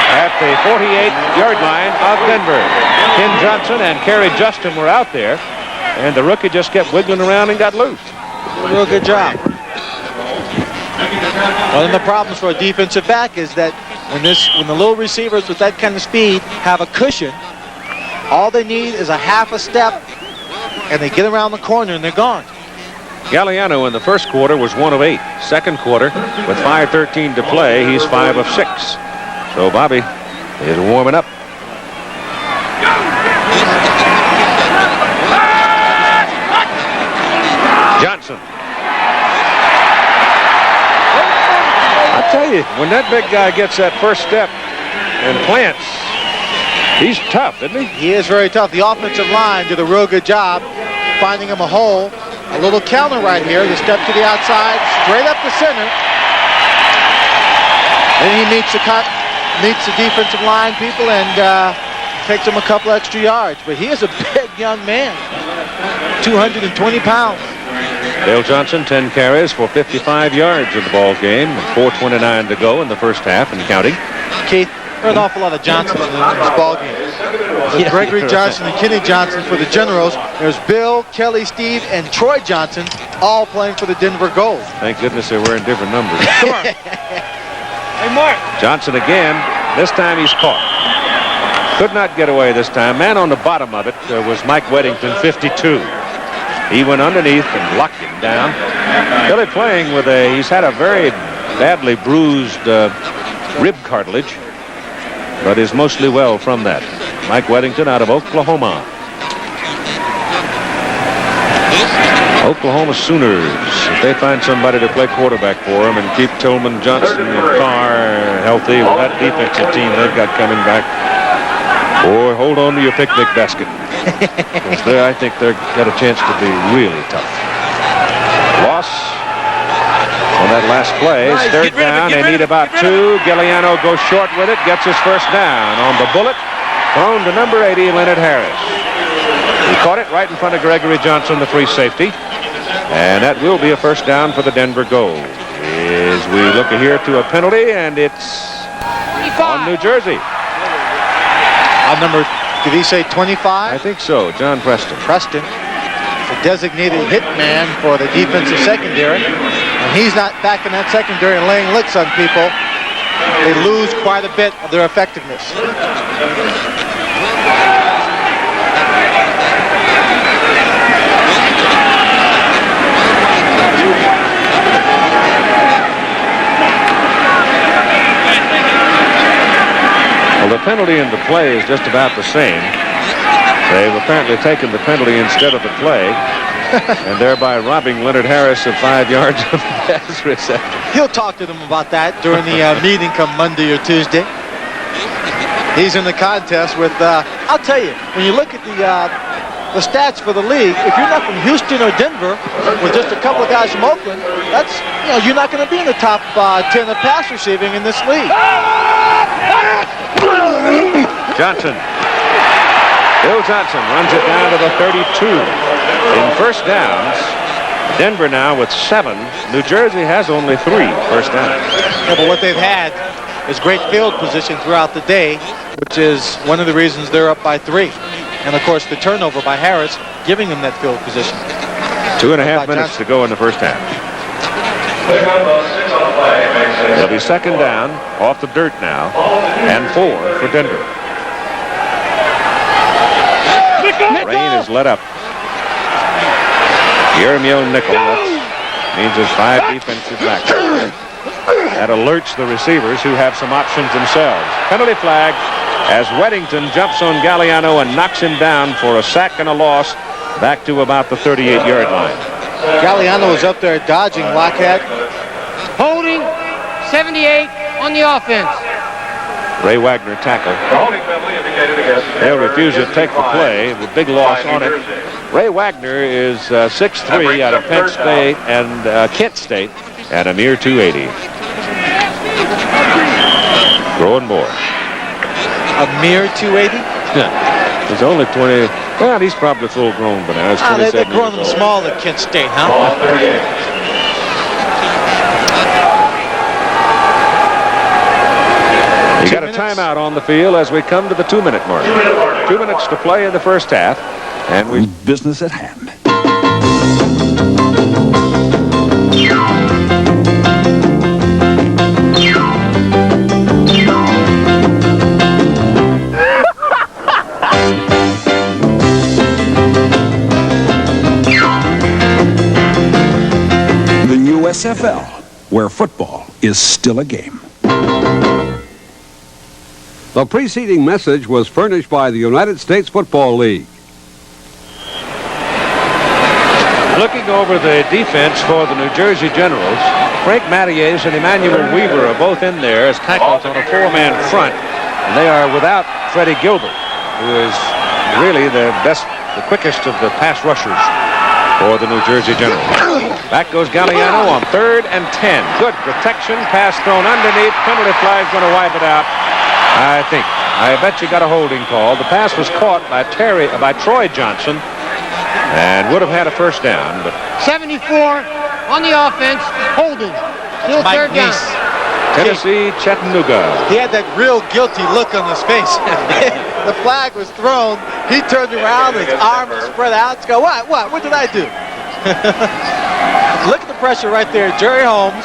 at the 48-yard line of Denver. Ken Johnson and Kerry Justin were out there, and the rookie just kept wiggling around and got loose. Real good job. One of the problems for a defensive back is that when the little receivers with that kind of speed have a cushion, all they need is a half a step, and they get around the corner and they're gone. Galliano in the first quarter was 1 of 8. Second quarter, with 5:13 to play, he's 5 of 6. So Bobby is warming up. Johnson. I tell you, when that big guy gets that first step and plants, he's tough, isn't he? He is very tough. The offensive line did a real good job finding him a hole. A little counter right here. The step to the outside, straight up the center. Then he meets the defensive line people and takes him a couple extra yards. But he is a big young man, 220 pounds. Dale Johnson, 10 carries for 55 yards in the ball game. 4:29 to go in the first half and counting. Keith, there are an awful lot of Johnsons in this ball game. There's Gregory Johnson and Kenny Johnson for the Generals. There's Bill, Kelly, Steve, and Troy Johnson, all playing for the Denver Gold. Thank goodness they're wearing different numbers. Come on. Hey, Mark. Johnson again. This time he's caught. Could not get away this time. Man on the bottom of it was Mike Weddington, 52. He went underneath and locked him down. Really playing with he's had a very badly bruised rib cartilage, but is mostly well from that. Mike Weddington out of Oklahoma. Oklahoma Sooners. If they find somebody to play quarterback for them and keep Tillman, Johnson, and Carr healthy with that defensive team they've got coming back, boy, hold on to your picnic basket. I think they've got a chance to be really tough. Loss on that last play. Nice. Third down. They need about 2. Galliano goes short with it. Gets his first down on the bullet. Thrown to number 80, Leonard Harris. He caught it right in front of Gregory Johnson, the free safety. And that will be a first down for the Denver Gold. As we look here to a penalty, and it's on New Jersey. On number, did he say 25? I think so, John Preston. Preston, the designated hit man for the defensive secondary. And he's not back in that secondary and laying licks on people. They lose quite a bit of their effectiveness. Well, the penalty and the play is just about the same. They've apparently taken the penalty instead of the play, and thereby robbing Leonard Harris of 5 yards of pass reception. He'll talk to them about that during the meeting come Monday or Tuesday. He's in the contest with, I'll tell you, when you look at the stats for the league, if you're not from Houston or Denver, with just a couple of guys from Oakland, that's, you're not going to be in the top 10 of pass receiving in this league. Johnson. Bill Johnson runs it down to the 32. In first downs, Denver now with 7. New Jersey has only 3 first downs. Yeah, but what they've had is great field position throughout the day, which is one of the reasons they're up by 3. And, of course, the turnover by Harris giving them that field position. 2.5 minutes to go in the first half. It'll be second down off the dirt now, and 4 for Denver. Rain is let up. Jeremiah Nickel. That means there's 5 defensive backs. That alerts the receivers who have some options themselves. Penalty flag as Weddington jumps on Galliano and knocks him down for a sack and a loss back to about the 38-yard line. Galliano was up there dodging Lockhead. Holding 78 on the offense. Ray Wagner tackle. They'll refuse to take the play with big loss on it. Ray Wagner is 6'3" out of Penn State and Kent State and a mere 280. Growing more. A mere 280? Yeah. He's only 20. Well, he's probably full grown by now. They're growing them small at Kent State, huh? You got a timeout on the field as we come to the 2-minute mark. 2 minutes to play in the first half. And we business at hand. The USFL, where football is still a game. The preceding message was furnished by the United States Football League. Looking over the defense for the New Jersey Generals, Frank Mathias and Emmanuel Weaver are both in there as tackles on a 4-man front. And they are without Freddie Gilbert, who is really the quickest of the pass rushers for the New Jersey Generals. Back goes Galliano on 3rd and 10. Good protection, pass thrown underneath. Penalty flag going to wipe it out. I bet you got a holding call. The pass was caught by Troy Johnson and would have had a first down. But 74 on the offense, holding. Still third down. Tennessee, Chattanooga. He had that real guilty look on his face. The flag was thrown. He turned around, his arms spread out. Go, what did I do? Look at the pressure right there. Jerry Holmes.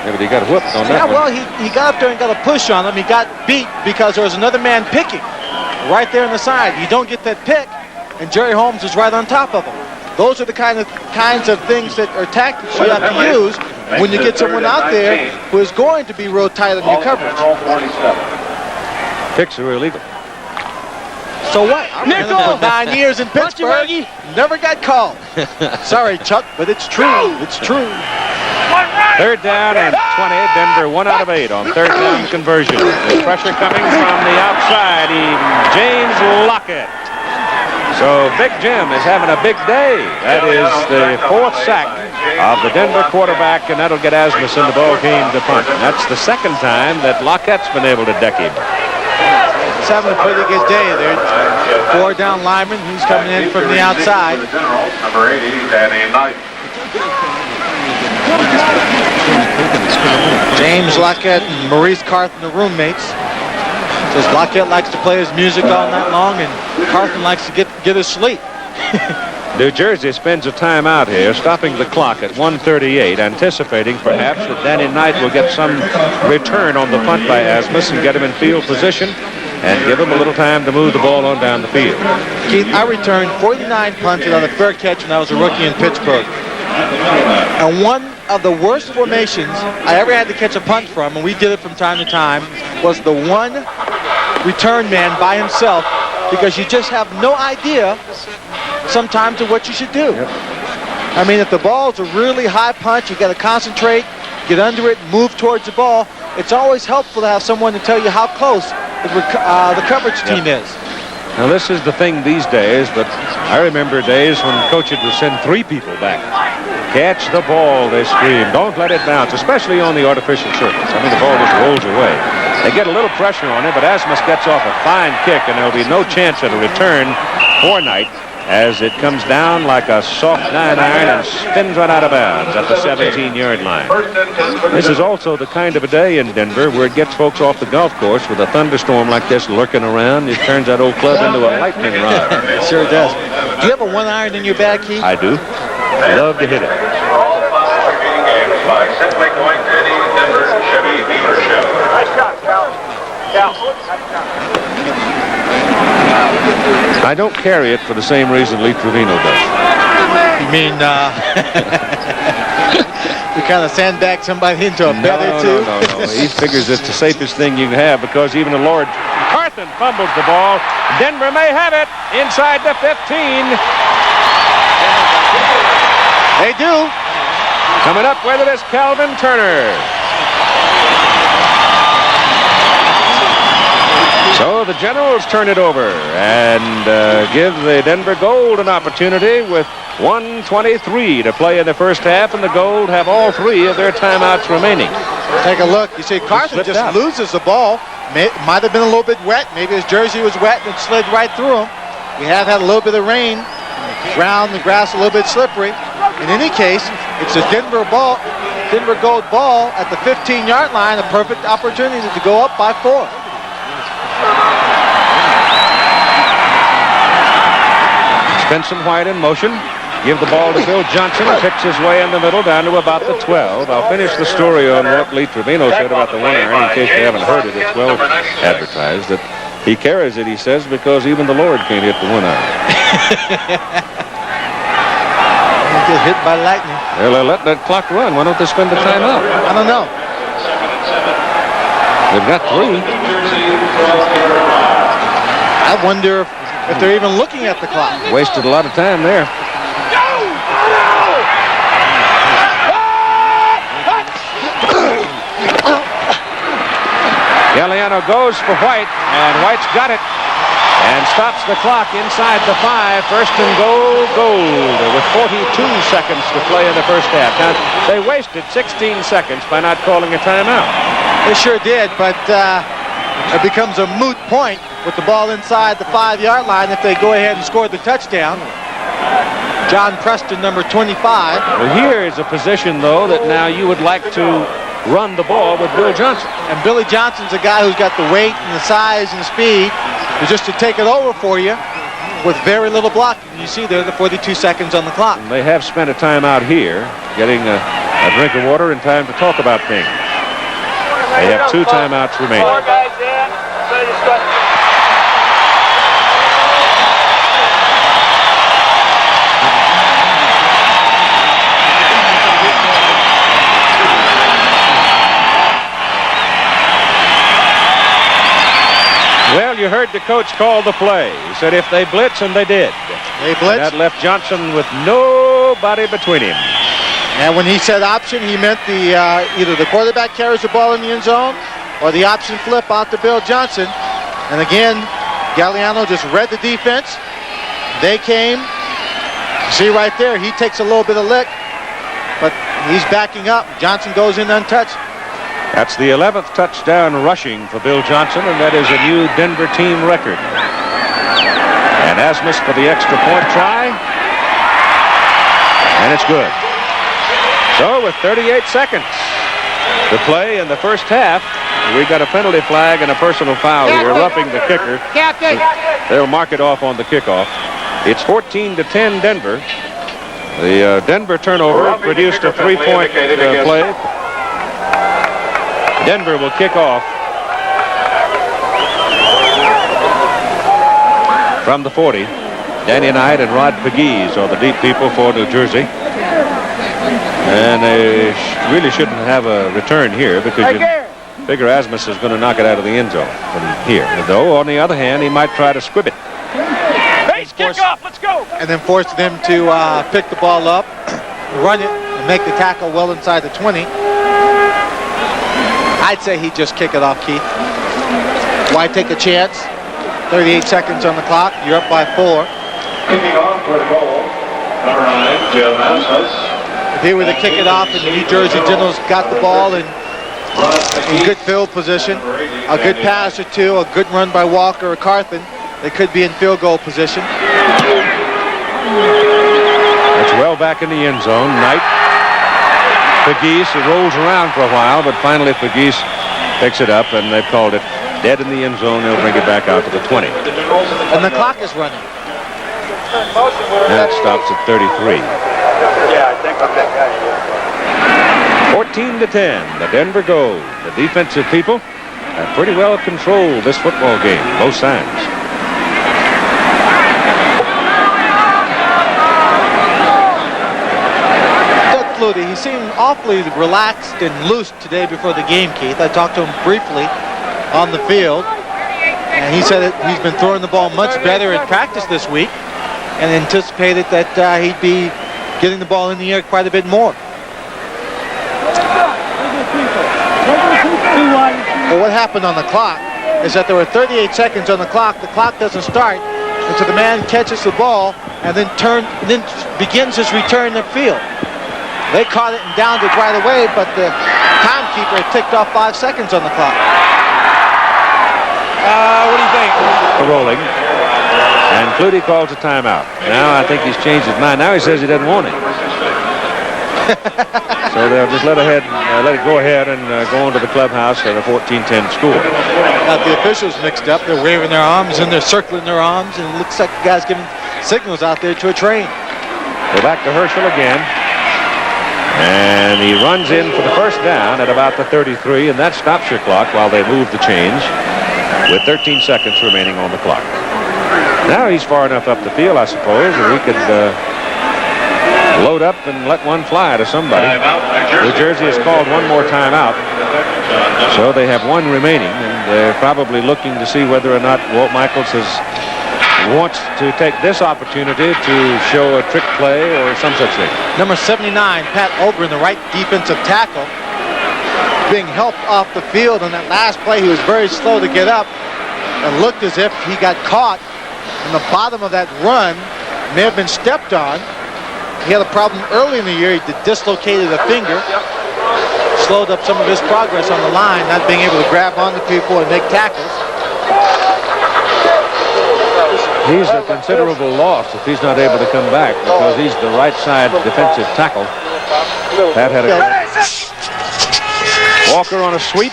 Yeah, but he got whooped on that one. Well, he got up there and got a push on him. He got beat because there was another man picking right there on the side. You don't get that pick, and Jerry Holmes is right on top of him. Those are the kinds of things that are tactics you have to use when you get someone out there who is going to be real tight on your coverage. Picks are illegal. So what? I ran for 9 years in Pittsburgh. Never got called. Sorry, Chuck, but it's true. It's true. 3rd down and 20. Denver 1 out of 8 on 3rd down conversion. The pressure coming from the outside. James Lockett. So Big Jim is having a big day. That is the 4th sack of the Denver quarterback, and that'll get Asmussen the ball game to punt. And that's the 2nd time that Lockett's been able to deck him. He's having a pretty good day there. 4 down lineman. He's coming in from the outside. Number 80, Danny Knight. James Lockett and Maurice Carthen, the roommates. Says Lockett likes to play his music all night long, and Carthen likes to get his sleep. New Jersey spends a timeout here, stopping the clock at 1:38, anticipating perhaps that Danny Knight will get some return on the punt by Asmus and get him in field position and give him a little time to move the ball on down the field. Keith, I returned 49 punts on a fair catch when I was a rookie in Pittsburgh. And one of the worst formations I ever had to catch a punt from, and we did it from time to time, was the one return man by himself, because you just have no idea sometimes of what you should do. Yep. I mean, if the ball's a really high punch, you got to concentrate, get under it, move towards the ball. It's always helpful to have someone to tell you how close the coverage team is. Now, this is the thing these days, but I remember days when coaches would send 3 people back. Catch the ball, they scream. Don't let it bounce, especially on the artificial surface. I mean, the ball just rolls away. They get a little pressure on it, but Asmus gets off a fine kick, and there'll be no chance at a return for Knight as it comes down like a soft 9-iron and spins right out of bounds at the 17-yard line. This is also the kind of a day in Denver where it gets folks off the golf course with a thunderstorm like this lurking around. It turns that old club into a lightning rod. It sure does. Do you have a 1-iron in your bag, Keith? I do. I love to hit it. I don't carry it for the same reason Lee Trevino does. You mean you kind of sandbag somebody into a bet or two? No. He figures it's the safest thing you can have because even the Lord Carthen fumbles the ball. Denver may have it inside the 15. They do. Coming up with it is Calvin Turner. So the Generals turn it over and give the Denver Gold an opportunity with 1:23 to play in the first half, and the Gold have all 3 of their timeouts remaining. Take a look. You see Carthen just loses the ball. Might have been a little bit wet. Maybe his jersey was wet and it slid right through him. We have had a little bit of rain. Ground, the grass a little bit slippery. In any case, it's a Denver Gold ball at the 15-yard line, a perfect opportunity to go up by 4. Spencer White in motion. Give the ball to Bill Johnson. Picks his way in the middle down to about the 12. I'll finish the story on what Lee Trevino said about the 1 iron in case you haven't heard it. It's well advertised that he carries it, he says, because even the Lord can't hit the 1 iron. He get hit by lightning. Well, they'll let that clock run. Why don't they spend the time out? I don't know. They've got 3. I wonder if they're even looking at the clock. Wasted a lot of time there. Galliano goes for White, and White's got it and stops the clock inside the 5. First and goal, Gold, with 42 seconds to play in the first half. Now, they wasted 16 seconds by not calling a timeout. They sure did, but it becomes a moot point with the ball inside the 5-yard line if they go ahead and score the touchdown. John Preston, number 25. Well, here is a position, though, that now you would like to run the ball with Bill Johnson. And Billy Johnson's a guy who's got the weight and the size and the speed just to take it over for you with very little blocking. You see there the 42 seconds on the clock. And they have spent a timeout here, getting a drink of water and time to talk about things. They have 2 timeouts remaining. 4 guys in. Ready to start. Well, you heard the coach call the play. He said if they blitz, and they did. They blitz. That left Johnson with nobody between him. And when he said option, he meant the either the quarterback carries the ball in the end zone or the option flip out to Bill Johnson. And again, Galliano just read the defense. They came. See right there, he takes a little bit of lick, but he's backing up. Johnson goes in untouched. That's the 11th touchdown rushing for Bill Johnson, and that is a new Denver team record. And Asmus for the extra point try. And it's good. So with 38 seconds to play in the first half, we got a penalty flag and a personal foul here, roughing the kicker. Captain. They'll mark it off on the kickoff. It's 14-10 Denver. The Denver turnover produced a 3-point play. Denver will kick off from the 40. Danny Knight and Rod Pegues are the deep people for New Jersey. And they really shouldn't have a return here because you figure Asmus is going to knock it out of the end zone from here. Though, on the other hand, he might try to squib it. Base kickoff, let's go! And then force them to pick the ball up, run it, and make the tackle well inside the 20. I'd say he'd just kick it off, Keith. Why take a chance? 38 seconds on the clock. You're up by 4. Kicking off for the goal. Number 9, Jim Asmus. If he were to kick it off and the New Jersey Generals got the ball in good field position, a good pass or two, a good run by Walker or Carthen, they could be in field goal position. It's well back in the end zone. Knight. Pegues, it rolls around for a while, but finally Pegues picks it up, and they've called it dead in the end zone. They'll bring it back out to the 20. And the clock is running. Now it stops at 33. Yeah, I think I'm that guy. 14-10, the Denver Gold. The defensive people have pretty well controlled this football game, both sides. Flutie, he seemed awfully relaxed and loose today before the game, Keith. I talked to him briefly on the field, and he said that he's been throwing the ball much better in practice this week and anticipated that he'd be getting the ball in the air quite a bit more. Well, what happened on the clock is that there were 38 seconds on the clock. The clock doesn't start until the man catches the ball and then begins his return to field. They caught it and downed it right away, but the timekeeper had ticked off 5 seconds on the clock. What do you think? Rolling. And Flutie calls a timeout. Now I think he's changed his mind. Now he says he doesn't want it. So they'll just let it go ahead and go into the clubhouse at a 14-10 score. got the officials mixed up. They're waving their arms and they're circling their arms, and it looks like the guy's giving signals out there to a train. Go back to Herschel again. And he runs in for the first down at about the 33, and that stops your clock while they move the change with 13 seconds remaining on the clock. Now he's far enough up the field, I suppose, that we could load up and let one fly to somebody. New Jersey has called one more timeout, so they have one remaining, and they're probably looking to see whether or not Walt Michaels wants to take this opportunity to show a trick play or some such thing. Number 79, Pat Ogren, the right defensive tackle, being helped off the field on that last play. He was very slow to get up and looked as if he got caught in the bottom of that run. May have been stepped on. He had a problem early in the year. He dislocated a finger, slowed up some of his progress on the line, not being able to grab onto people and make tackles. He's a considerable loss if he's not able to come back, because he's the right side defensive tackle. Pat had a Walker on a sweep.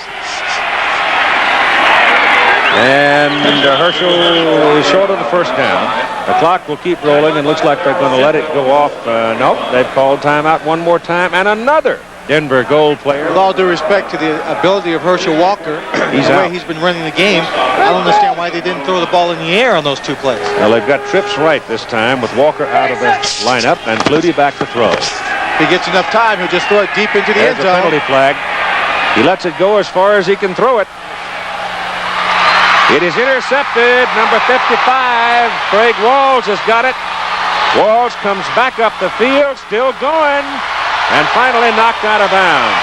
And Herschel is short of the first down. The clock will keep rolling, and looks like they're going to let it go off. Nope, they've called timeout one more time, and another Denver Gold player. With all due respect to the ability of Herschel Walker, he's the way out. he's been running the game, I don't understand why they didn't throw the ball in the air on those two plays. Well, they've got trips right this time with Walker out of the lineup and Flutie back to throw. If he gets enough time, he'll just throw it deep into the There's end a zone. penalty flag. He lets it go as far as he can throw it. It is intercepted. Number 55, Craig Walls has got it. Walls comes back up the field, still going, and finally knocked out of bounds.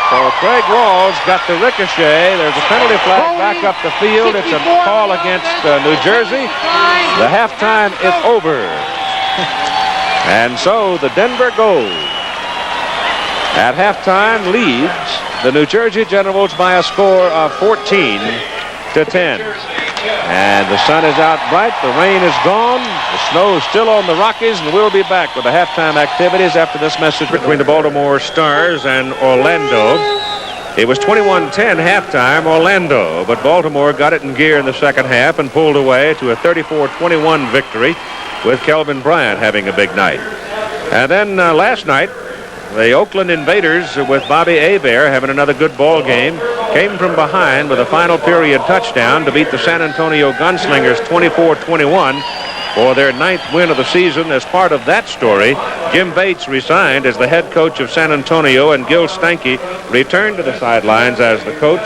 So Craig Walls got the ricochet. There's a penalty flag back up the field. It's a call against New Jersey. The halftime is over. And so the Denver Gold at halftime leads the New Jersey Generals by a score of 14-10. And the sun is out bright, the rain is gone, the snow is still on the Rockies, and we'll be back with the halftime activities after this message between the Baltimore Stars and Orlando. It was 21-10 halftime, Orlando, but Baltimore got it in gear in the second half and pulled away to a 34-21 victory, with Kelvin Bryant having a big night. And then last night, the Oakland Invaders, with Bobby Hebert having another good ball game, came from behind with a final period touchdown to beat the San Antonio Gunslingers 24-21 for their 9th win of the season. As part of that story, Jim Bates resigned as the head coach of San Antonio, and Gil Stanke returned to the sidelines as the coach.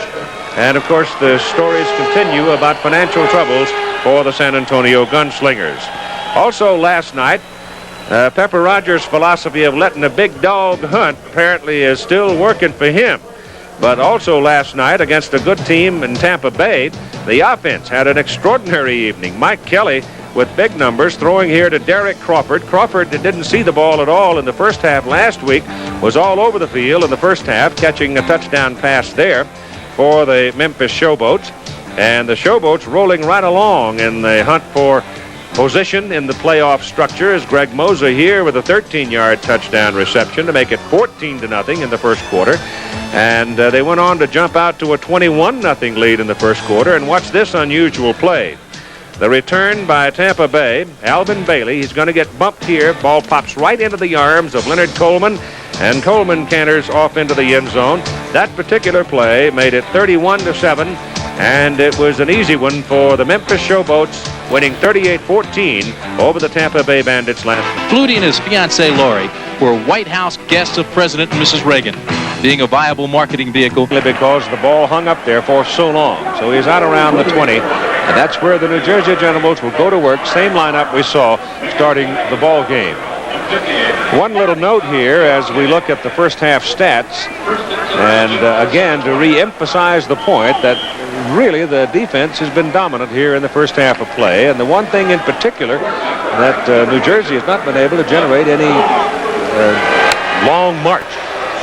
And, of course, the stories continue about financial troubles for the San Antonio Gunslingers. Also last night, Pepper Rogers' philosophy of letting a big dog hunt apparently is still working for him. But also last night, against a good team in Tampa Bay, the offense had an extraordinary evening. Mike Kelly with big numbers, throwing here to Derek Crawford. Crawford didn't see the ball at all in the first half last week, was all over the field in the first half, catching a touchdown pass there for the Memphis Showboats. And the Showboats rolling right along in the hunt for position in the playoff structure is Greg Moser here with a 13-yard touchdown reception to make it 14-0 in the first quarter. And they went on to jump out to a 21-0 lead in the first quarter. And watch this unusual play. The return by Tampa Bay, Alvin Bailey. He's going to get bumped here. Ball pops right into the arms of Leonard Coleman, and Coleman canters off into the end zone. That particular play made it 31-7, and it was an easy one for the Memphis Showboats, winning 38-14 over the Tampa Bay Bandits last night. Flutie and his fiancée Lori were White House guests of President and Mrs. Reagan, being a viable marketing vehicle. Because the ball hung up there for so long. So he's out around the 20, and that's where the New Jersey Generals will go to work. Same lineup we saw starting the ball game. One little note here as we look at the first half stats, and again to re-emphasize the point that really the defense has been dominant here in the first half of play. And the one thing in particular that New Jersey has not been able to generate any long march.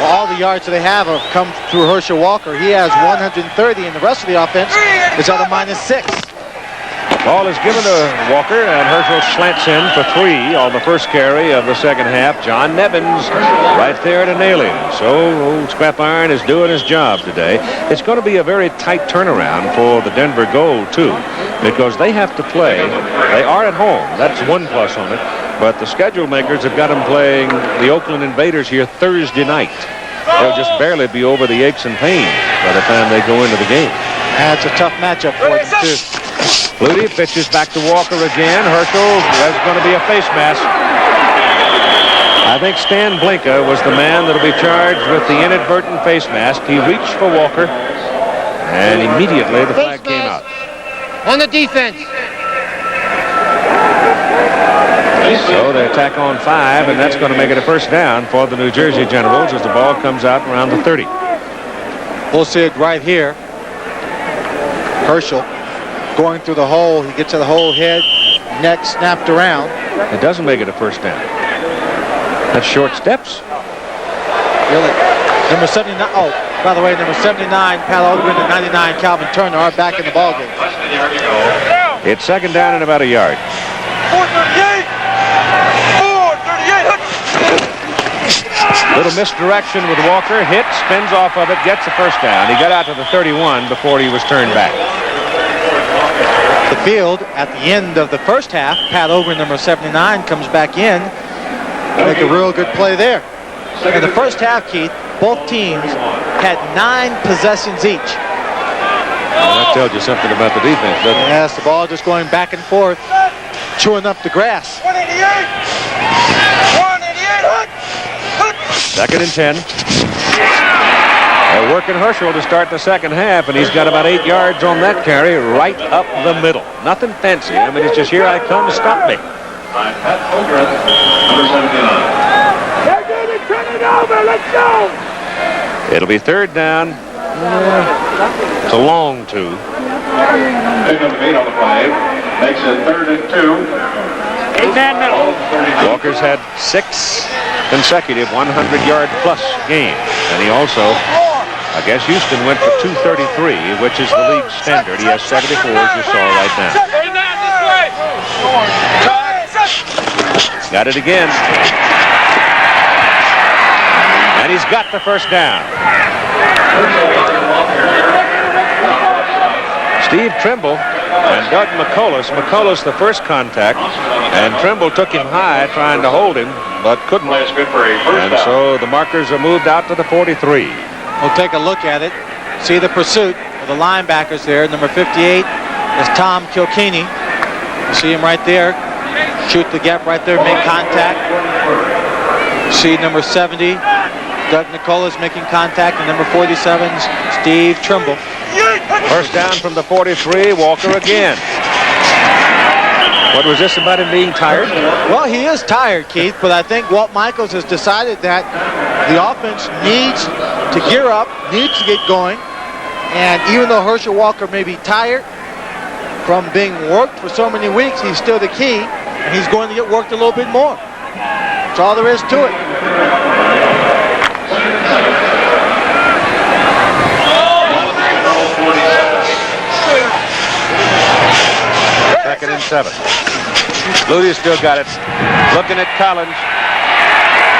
Well, all the yards that they have come through Herschel Walker. He has 130, and the rest of the offense is at a -6. Ball is given to Walker, and Herschel slants in for 3 on the first carry of the second half. John Nevins right there to nail him. So old Scrap Iron is doing his job today. It's going to be a very tight turnaround for the Denver Gold, too, because they have to play. They are at home. That's one plus on it. But the schedule makers have got them playing the Oakland Invaders here Thursday night. They'll just barely be over the aches and pains by the time they go into the game. That's a tough matchup for them, too. Flutie pitches back to Walker again. Herschel, there's going to be a face mask. I think Stan Blinka was the man that will be charged with the inadvertent face mask. He reached for Walker, and immediately the flag came out. On the defense. So they attack on 5, and that's going to make it a first down for the New Jersey Generals as the ball comes out around the 30. We'll see it right here. Herschel going through the hole. He gets to the hole, head, neck snapped around. It doesn't make it a first down. That's short steps. Really? Number 79. Oh, by the way, number 79, Pat Ogren, and 99, Calvin Turner are back in the ballgame. It's second down and about a yard. 438! 438! Little misdirection with Walker. Hit, spins off of it, gets the first down. He got out to the 31 before he was turned back. The field at the end of the first half, Pat Ogren, number 79, comes back in. Make a real good play there. In the first half, Keith, both teams had 9 possessions each. Well, that tells you something about the defense, doesn't it? Yes, the ball just going back and forth, chewing up the grass. 188! 188! Second and 10. They're working Herschel to start the second half, and he's got about 8 yards on that carry right up the middle. Nothing fancy. I mean, it's just here I come to stop me. Pat Ogren, number 79. They're going to turn it over. Let's go. It'll be third down. It's a long 2. Pick up 8 on the play. Makes it 3rd and 2. 8-man middle. Walker's had 6 consecutive 100-yard plus games, and he also, I guess Houston went for 233, which is the league standard. He has 74, as you saw right now. Got it again. And he's got the first down. Steve Trimble and Doug McCullus. McCullus the first contact, and Trimble took him high trying to hold him, but couldn't. And so the markers are moved out to the 43. We'll take a look at it. See the pursuit of the linebackers there. Number 58 is Tom Kilkenny. You see him right there. Shoot the gap right there, make contact. See number 70, Doug McCullus making contact, and number 47's Steve Trimble. First down from the 43, Walker again. What was this about him being tired? Well, he is tired, Keith, but I think Walt Michaels has decided that the offense needs to gear up, needs to get going, and even though Herschel Walker may be tired from being worked for so many weeks, he's still the key, and he's going to get worked a little bit more. That's all there is to it. Second and 7. Flutie still got it. Looking at Collins.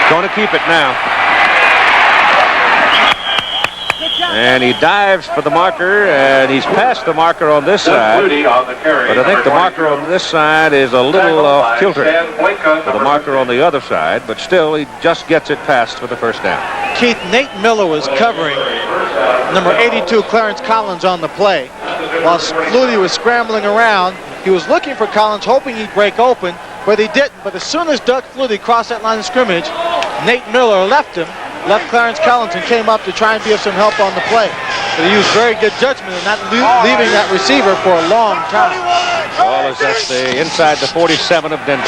Going to keep it now. And he dives for the marker, and he's past the marker on this side. But I think the marker on this side is a little off kilter for the marker on the other side, but still he just gets it past for the first down. Keith, Nate Miller was covering number 82, Clarence Collins, on the play. While Flutie was scrambling around, he was looking for Collins, hoping he'd break open, but he didn't. But as soon as Doug Flutie crossed that line of scrimmage, Nate Miller left Clarence Collins, and came up to try and be of some help on the play. But he used very good judgment in not leaving that receiver for a long time. Ball is at the inside the 47 of Denver.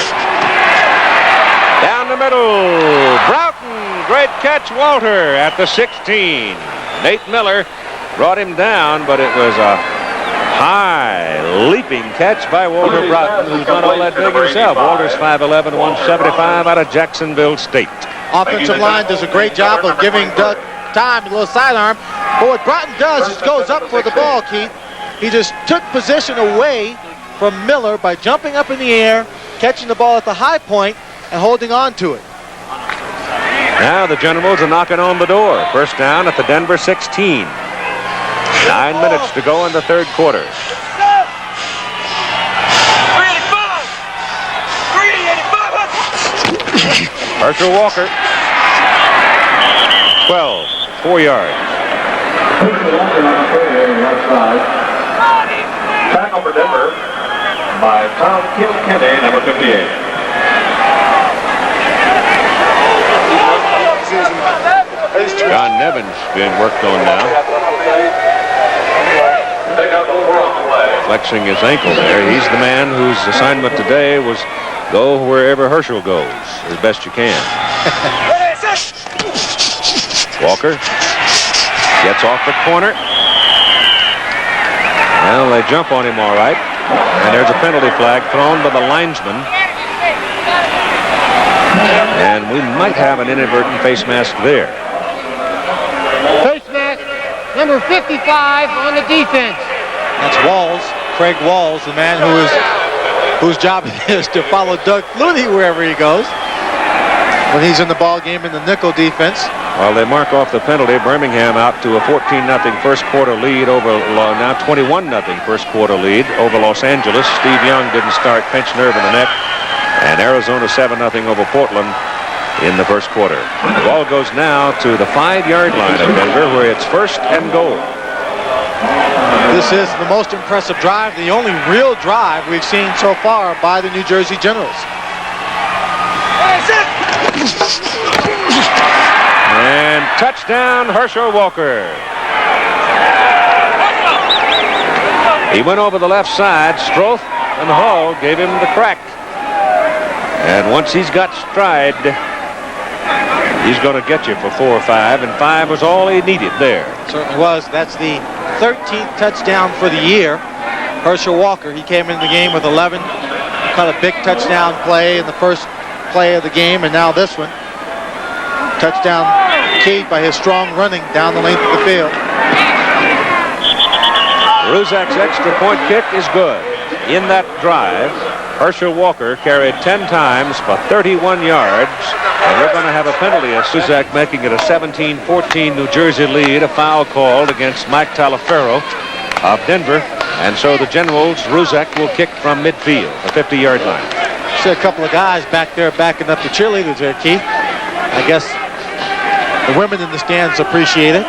Down the middle, Broughton, great catch, Walter at the 16. Nate Miller brought him down, but it was a high leaping catch by Walter Broughton, who's not all that big himself. Walter's 5'11", 175 out of Jacksonville State. Offensive line does a great job of giving Doug time, a little sidearm. But what Broughton does is goes up for the ball, Keith. He just took position away from Miller by jumping up in the air, catching the ball at the high point, and holding on to it. Now the Generals are knocking on the door. First down at the Denver 16. 9 minutes to go in the third quarter. Herschel Walker. 12, 4 yards. Tackle for Denver by Tom Kilkenny, number 58. John Nevin's being worked on now. Flexing his ankle there. He's the man whose assignment today was go wherever Herschel goes as best you can. Walker gets off the corner. Well, they jump on him all right. And there's a penalty flag thrown by the linesman. And we might have an inadvertent face mask there. Face mask, number 55 on the defense. That's Walls, Craig Walls, the man whose job it is to follow Doug Flutie wherever he goes when he's in the ball game in the nickel defense. While they mark off the penalty, Birmingham out to a 14-0 first quarter lead over now 21-0 first quarter lead over Los Angeles. Steve Young didn't start, pinched nerve in the neck, and Arizona 7-0 over Portland in the first quarter. The ball goes now to the 5-yard line of Denver, where it's first and goal. This is the most impressive drive, the only real drive we've seen so far by the New Jersey Generals. And touchdown, Herschel Walker. He went over the left side. Stroth and Hall gave him the crack. And once he's got stride, he's going to get you for 4 or 5, and 5 was all he needed there. Certainly was. That's the 13th touchdown for the year. Herschel Walker, he came in the game with 11. Caught a big touchdown play in the first play of the game, and now this one. Touchdown keyed by his strong running down the length of the field. Ruzak's extra point kick is good. In that drive, Herschel Walker carried 10 times for 31 yards. And we're going to have a penalty as Ruzak making it a 17-14 New Jersey lead. A foul called against Mike Talaferro of Denver. And so the Generals, Ruzak will kick from midfield, the 50-yard line. See a couple of guys back there backing up the cheerleaders there, Keith. I guess the women in the stands appreciate it.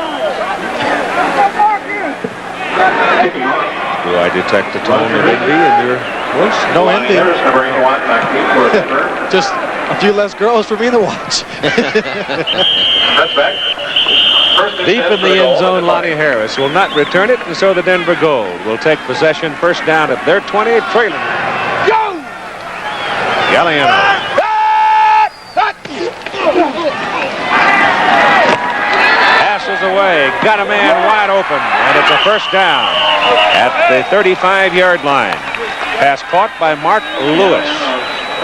Do I detect a tone of envy in your voice? No envy. Just a few less girls for me to watch. Deep in the end zone, Lonnie Harris will not return it, and so the Denver Gold will take possession first down at their 20, trailing. Go! Galliano. Passes away, got a man wide open, and it's a first down at the 35-yard line. Pass caught by Mark Lewis.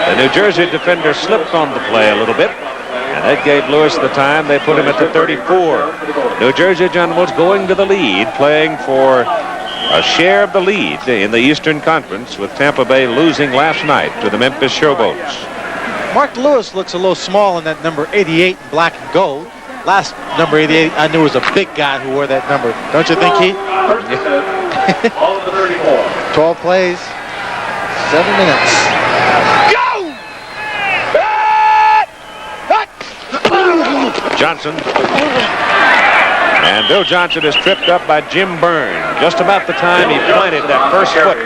The New Jersey defender slipped on the play a little bit, and that gave Lewis the time. They put him at the 34. New Jersey Generals going to the lead, playing for a share of the lead in the Eastern Conference, with Tampa Bay losing last night to the Memphis Showboats. Mark Lewis looks a little small in that number 88 in black and gold. Last number 88, I knew was a big guy who wore that number. Don't you think, Keith? All of the 34. 12 plays, 7 minutes. Johnson. And Bill Johnson is tripped up by Jim Byrne just about the time he planted that first foot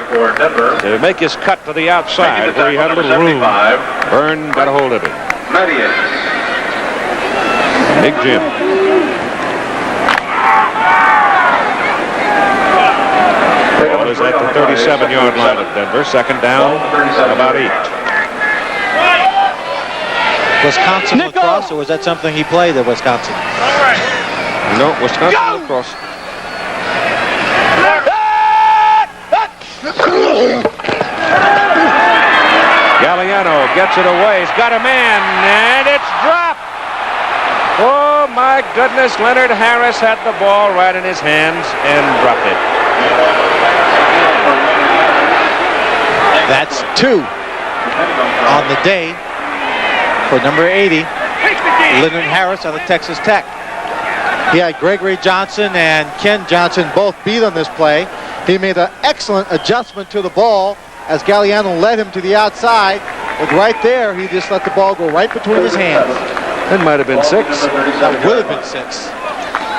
to make his cut to the outside where he had a little room. Byrne got a hold of it. Big Jim. Ball is at the 37-yard line of Denver. Second down, about 8. Wisconsin lacrosse, or was that something he played at Wisconsin? No, Wisconsin lacrosse. Galliano gets it away. He's got a man, and it's dropped. Oh, my goodness. Leonard Harris had the ball right in his hands and dropped it. That's 2 on the day for number 80, Lyndon Harris out of Texas Tech. He had Gregory Johnson and Ken Johnson both beat on this play. He made an excellent adjustment to the ball as Galliano led him to the outside. But right there, he just let the ball go right between his hands. That might have been 6. That would have been 6.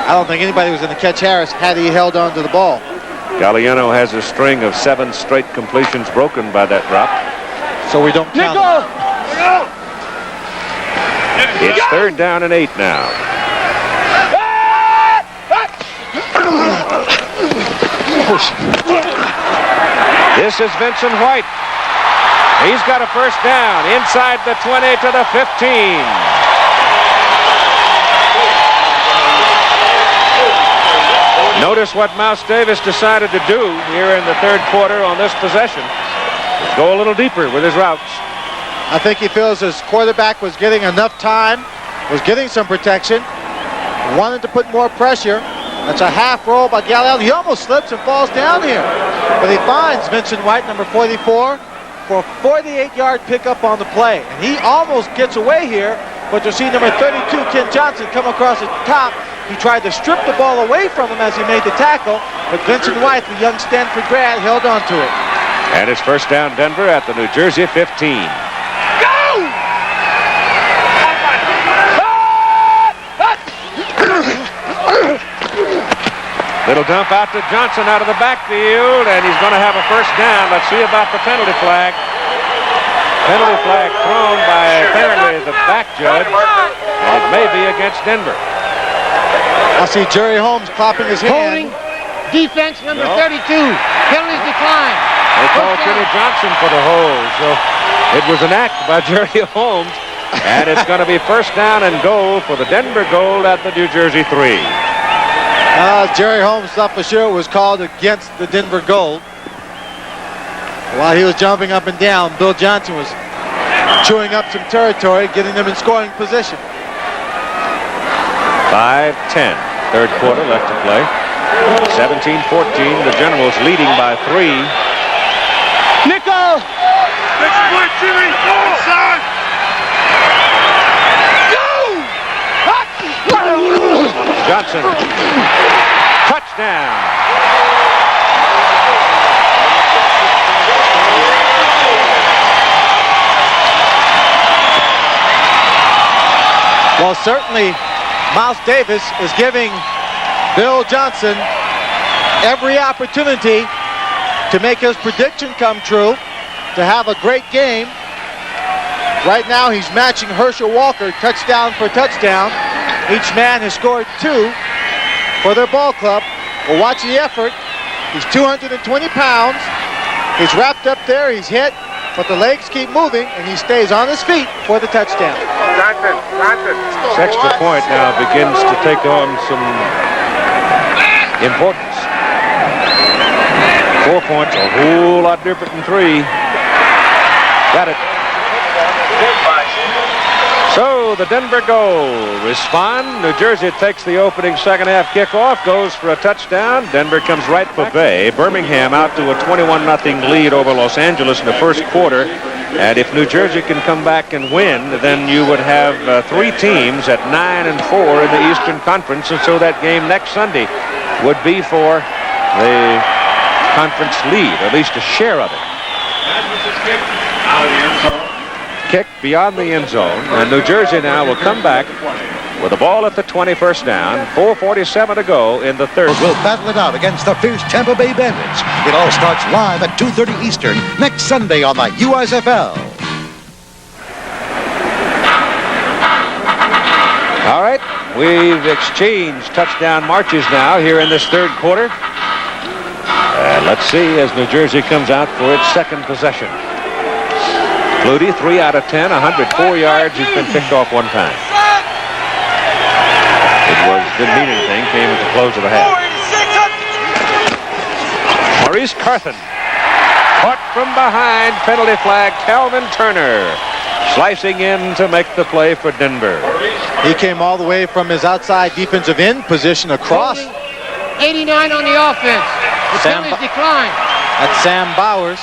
I don't think anybody was going to catch Harris had he held on to the ball. Galliano has a string of 7 straight completions broken by that drop. So we don't count it. It's 3rd down and 8 now. This is Vincent White. He's got a first down inside the 20 to the 15. Notice what Mouse Davis decided to do here in the 3rd quarter on this possession. Go a little deeper with his routes. I think he feels his quarterback was getting enough time, was getting some protection, wanted to put more pressure. That's a half roll by Galliano. He almost slips and falls down here. But he finds Vincent White, number 44, for a 48-yard pickup on the play. And he almost gets away here, but you'll see number 32, Ken Johnson, come across the top. He tried to strip the ball away from him as he made the tackle, but Vincent White, the young Stanford grad, held on to it. And it's first down Denver at the New Jersey 15. Little dump out to Johnson out of the backfield, and he's going to have a first down. Let's see about the penalty flag. Penalty flag thrown by apparently the back judge, and it may be against Denver. I see Jerry Holmes clapping his hand. Holding defense number 32. Penalties decline. They called Kenny Johnson for the hold, so it was an act by Jerry Holmes, and it's going to be first down and goal for the Denver Gold at the New Jersey 3. Jerry Holmes thought for sure it was called against the Denver Gold. While he was jumping up and down, Bill Johnson was chewing up some territory, getting them in scoring position. 5-10, 3rd quarter left to play. 17-14, the Generals leading by 3. Nickel! Next point, Jimmy! Inside! Johnson. Touchdown. Well, certainly Mouse Davis is giving Bill Johnson every opportunity to make his prediction come true, to have a great game. Right now he's matching Herschel Walker touchdown for touchdown. Each man has scored 2 for their ball club. Well, watch the effort. He's 220 pounds. He's wrapped up there. He's hit, but the legs keep moving, and he stays on his feet for the touchdown. This extra point now begins to take on some importance. 4 points, a whole lot different than 3. Got it. So the Denver Gold respond. New Jersey takes the opening second half kickoff, goes for a touchdown. Denver comes right for bay. Birmingham out to a 21-0 lead over Los Angeles in the 1st quarter. And if New Jersey can come back and win, then you would have 3 teams at 9-4 in the Eastern Conference. And so that game next Sunday would be for the conference lead, or at least a share of it. Kick beyond the end zone, and New Jersey now will come back with the ball at the 21st down. 4:47 to go in the 3rd. We'll battle it out against the fierce Tampa Bay Bandits. It all starts live at 2:30 Eastern next Sunday on the USFL. All right, we've exchanged touchdown marches now here in this 3rd quarter. And let's see as New Jersey comes out for its 2nd possession. Flutie, 3 out of 10, 104 yards. He's been picked off 1 time. Didn't mean anything, came at the close of the half. Maurice Carthen. Caught from behind, penalty flag, Calvin Turner. Slicing in to make the play for Denver. He came all the way from his outside defensive end position across. 89 on the offense. The penalties decline. That's Sam Bowers.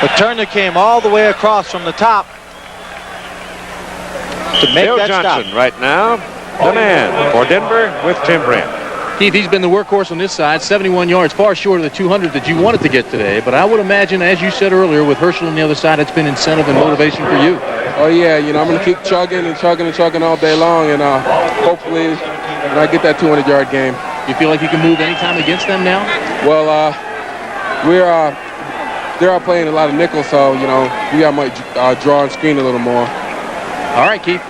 But Turner came all the way across from the top to make Bill that Johnson stop. right now, the man for Denver with Tim Brent. Keith, he's been the workhorse on this side, 71 yards, far short of the 200 that you wanted to get today. But I would imagine, as you said earlier, with Herschel on the other side, it's been incentive and motivation for you. Oh, yeah, you know, I'm going to keep chugging and chugging and chugging all day long, and hopefully I get that 200-yard game. You feel like you can move anytime against them now? Well, they're all playing a lot of nickel, so, you know, we might draw and screen a little more. All right, Keith.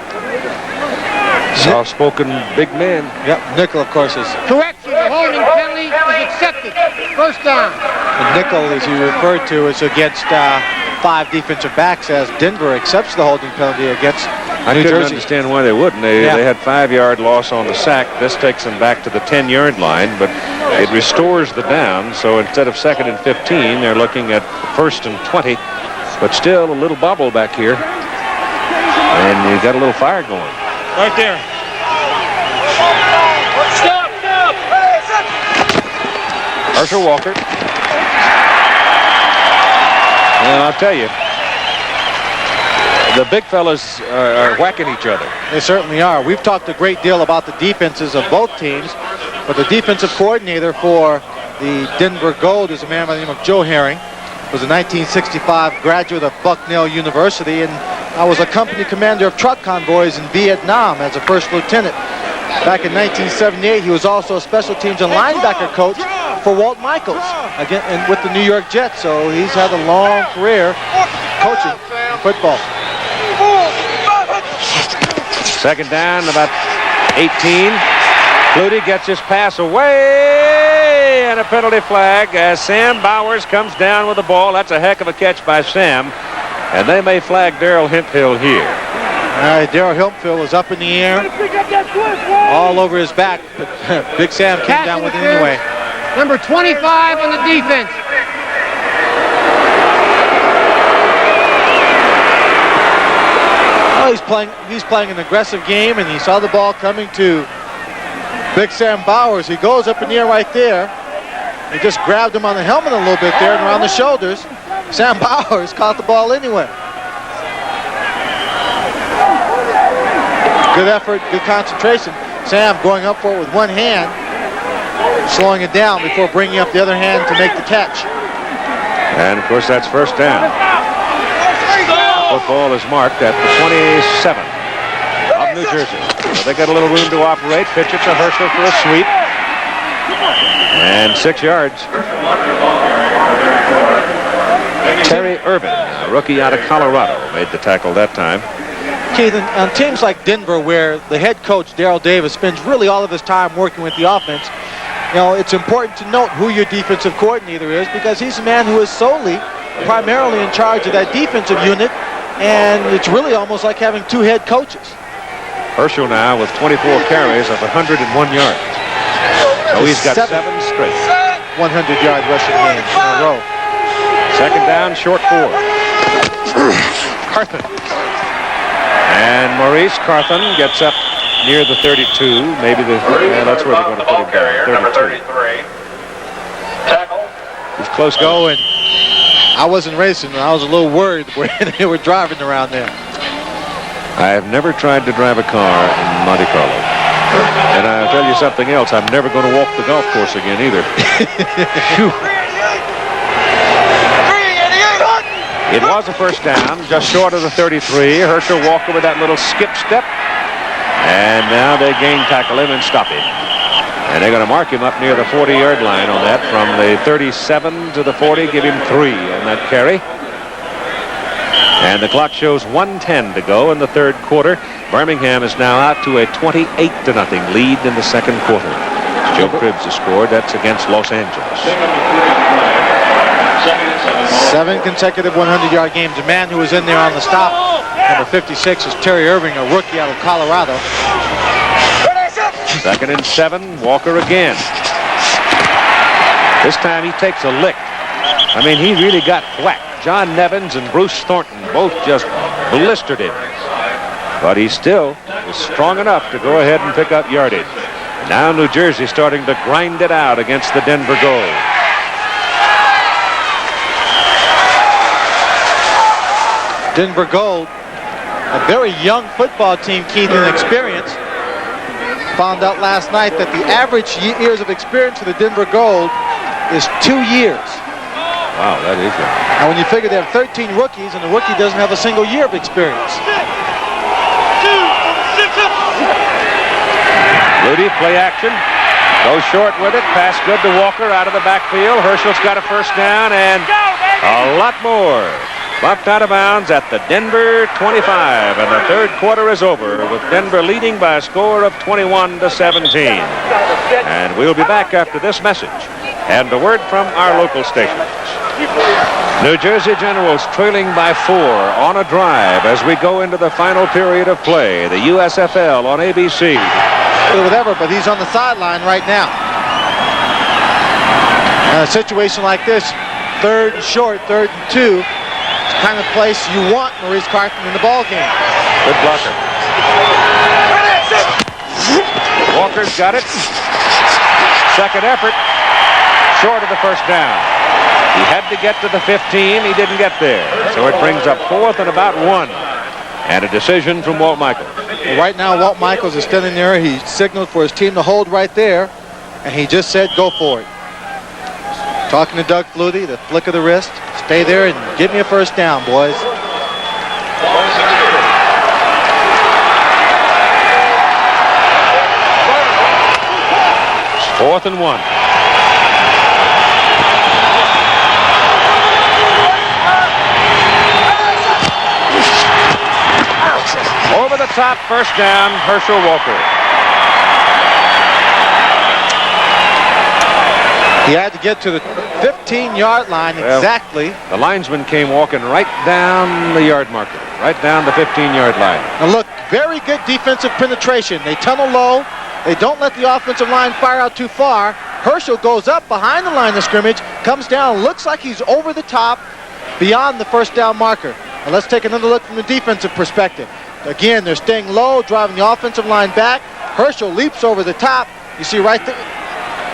Soft-spoken big man. Yep, nickel, of course, is. Correction, the holding penalty is accepted. First down. The nickel, as you referred to, is against 5 defensive backs, as Denver accepts the holding penalty against I New couldn't Jersey. understand why they wouldn't. They had 5-yard loss on the sack. This takes them back to the 10-yard line, but it restores the down. So instead of 2nd and 15, they're looking at 1st and 20, but still a little bubble back here. And you got a little fire going. Right there. Stop! Herschel Walker. And I'll tell you, the big fellas are whacking each other. They certainly are. We've talked a great deal about the defenses of both teams, but the defensive coordinator for the Denver Gold is a man by the name of Joe Herring. Was a 1965 graduate of Bucknell University, and I was a company commander of truck convoys in Vietnam as a first lieutenant. Back in 1978, he was also a special teams and linebacker coach for Walt Michaels again, and with the New York Jets. So he's had a long career coaching football. Second down, about 18. Flutie gets his pass away, and a penalty flag as Sam Bowers comes down with the ball. That's a heck of a catch by Sam, and they may flag Darrell Hemphill here. All right, Darrell Hemphill was up in the air, all over his back, but Big Sam came down with it anyway. Number 25 on the defense. Oh, he's playing an aggressive game, and he saw the ball coming to Big Sam Bowers. He goes up in the air right there. He just grabbed him on the helmet a little bit there and around the shoulders. Sam Bowers caught the ball anyway. Good effort, good concentration. Sam going up for it with one hand, slowing it down before bringing up the other hand to make the catch. And, of course, that's first down. Football is marked at the 27 of New Jersey. So they got a little room to operate. Pitch it to Herschel for a sweep. And 6 yards. Terry Urban, a rookie out of Colorado, made the tackle that time. Keith, on teams like Denver, where the head coach, Darrell Davis, spends really all of his time working with the offense, you know, it's important to note who your defensive coordinator is, because he's a man who is primarily in charge of that defensive unit, and it's really almost like having 2 head coaches. Herschel now with 24 carries of 101 yards. So he's got 7 straight. 100-yard rushing games in a row. Second down, short 4. Carthen. And Maurice Carthen gets up near the 32. Maybe that's where they're going to put him down. 32. He's close going. I wasn't racing. I was a little worried where they were driving around there. I have never tried to drive a car in Monte Carlo. And I'll tell you something else. I'm never going to walk the golf course again either. It was a first down, just short of the 33. Herschel Walker with that little skip step. And now they gain tackle him and stop him. And they're going to mark him up near the 40-yard line on that. From the 37 to the 40, give him 3 on that carry. And the clock shows 1:10 to go in the third quarter. Birmingham is now out to a 28-0 lead in the second quarter. Joe Cribbs has scored. That's against Los Angeles. 7 consecutive 100-yard games. The man who was in there on the stop, number 56, is Terry Irving, a rookie out of Colorado. Second and 7, Walker again. This time he takes a lick. I mean, he really got whacked. John Nevins and Bruce Thornton both just blistered him. But he still is strong enough to go ahead and pick up yardage. Now New Jersey starting to grind it out against the Denver Gold. Denver Gold, a very young football team, Keith, in experience. Found out last night that the average years of experience for the Denver Gold is 2 years. Wow, that is it. And when you figure they have 13 rookies, and the rookie doesn't have a single year of experience. Flutie, play action. Goes short with it. Pass good to Walker out of the backfield. Herschel's got a first down and a lot more. Bumped out of bounds at the Denver 25. And the third quarter is over with Denver leading by a score of 21-17. And we'll be back after this message and a word from our local stations. New Jersey Generals trailing by 4 on a drive as we go into the final period of play. The USFL on ABC. Whatever, but he's on the sideline right now. In a situation like this, 3rd and short, 3rd and 2, it's the kind of place you want Maurice Carthen in the ball game. Good blocker. Walker's got it. Second effort. Short of the first down. He had to get to the 15. He didn't get there. So it brings up 4th and about 1. And a decision from Walt Michaels. Well, right now, Walt Michaels is standing there. He signaled for his team to hold right there. And he just said, go for it. Talking to Doug Flutie, the flick of the wrist. Stay there and get me a first down, boys. It's 4th and 1. Over the top, first down, Herschel Walker. He had to get to the 15-yard line exactly. Well, the linesman came walking right down the yard marker, right down the 15-yard line. Now look, very good defensive penetration. They tunnel low. They don't let the offensive line fire out too far. Herschel goes up behind the line of scrimmage, comes down, looks like he's over the top beyond the first down marker. Now let's take another look from the defensive perspective. Again, they're staying low, driving the offensive line back. Herschel leaps over the top. You see right there.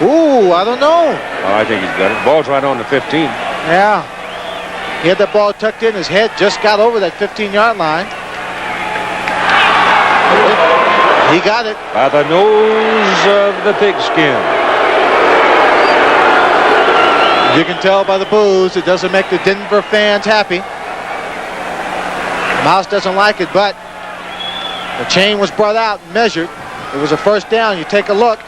Ooh, I don't know. Oh, I think he's got it. Ball's right on the 15. Yeah. He had that ball tucked in. His head just got over that 15-yard line. He got it. By the nose of the pigskin. You can tell by the boos, it doesn't make the Denver fans happy. Mouse doesn't like it, but the chain was brought out and measured. It was a first down. You take a look.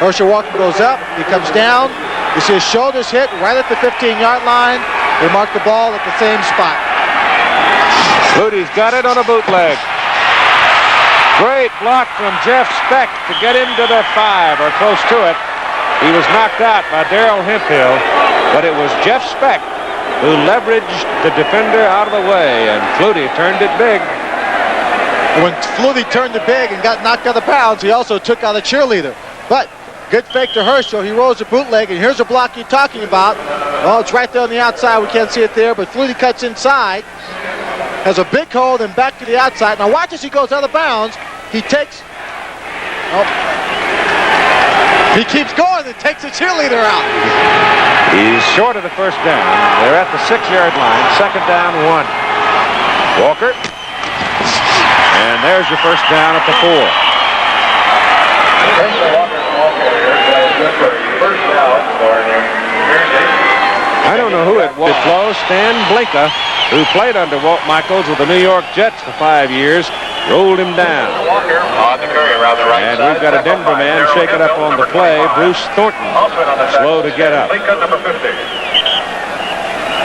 Herschel Walker goes up. He comes down. You see his shoulders hit right at the 15-yard line. They mark the ball at the same spot. Flutie's got it on a bootleg. Great block from Jeff Speck to get into the 5 or close to it. He was knocked out by Darrell Hemphill, but it was Jeff Speck who leveraged the defender out of the way, and Flutie turned it big. When Flutie turned it big and got knocked out of bounds, he also took out a cheerleader. But good fake to Herschel. He rolls a bootleg, and here's a block you're talking about. Oh, it's right there on the outside. We can't see it there, but Flutie cuts inside. Has a big hold and back to the outside. Now watch as he goes out of bounds. He takes... Oh. He keeps going and takes the cheerleader out. He's short of the first down. They're at the 6-yard line. Second down, 1. Walker. And there's your first down at the 4. I don't know who it was. Stan Blinka, who played under Walt Michaels with the New York Jets for 5 years, rolled him down. And we've got a Denver man shaken up on the play, Bruce Thornton, slow to get up.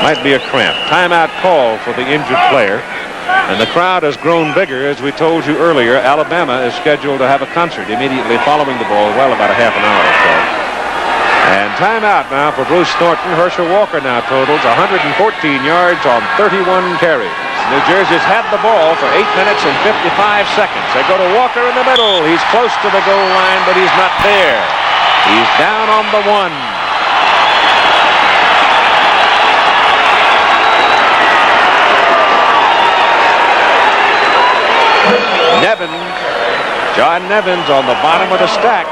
Might be a cramp. Timeout call for the injured player. And the crowd has grown bigger. As we told you earlier, Alabama is scheduled to have a concert immediately following the ball, well, about a half an hour or so. And timeout now for Bruce Thornton. Herschel Walker now totals 114 yards on 31 carries. New Jersey's had the ball for 8 minutes and 55 seconds. They go to Walker in the middle. He's close to the goal line, but he's not there. He's down on the 1. Nevins, John Nevins on the bottom of the stack.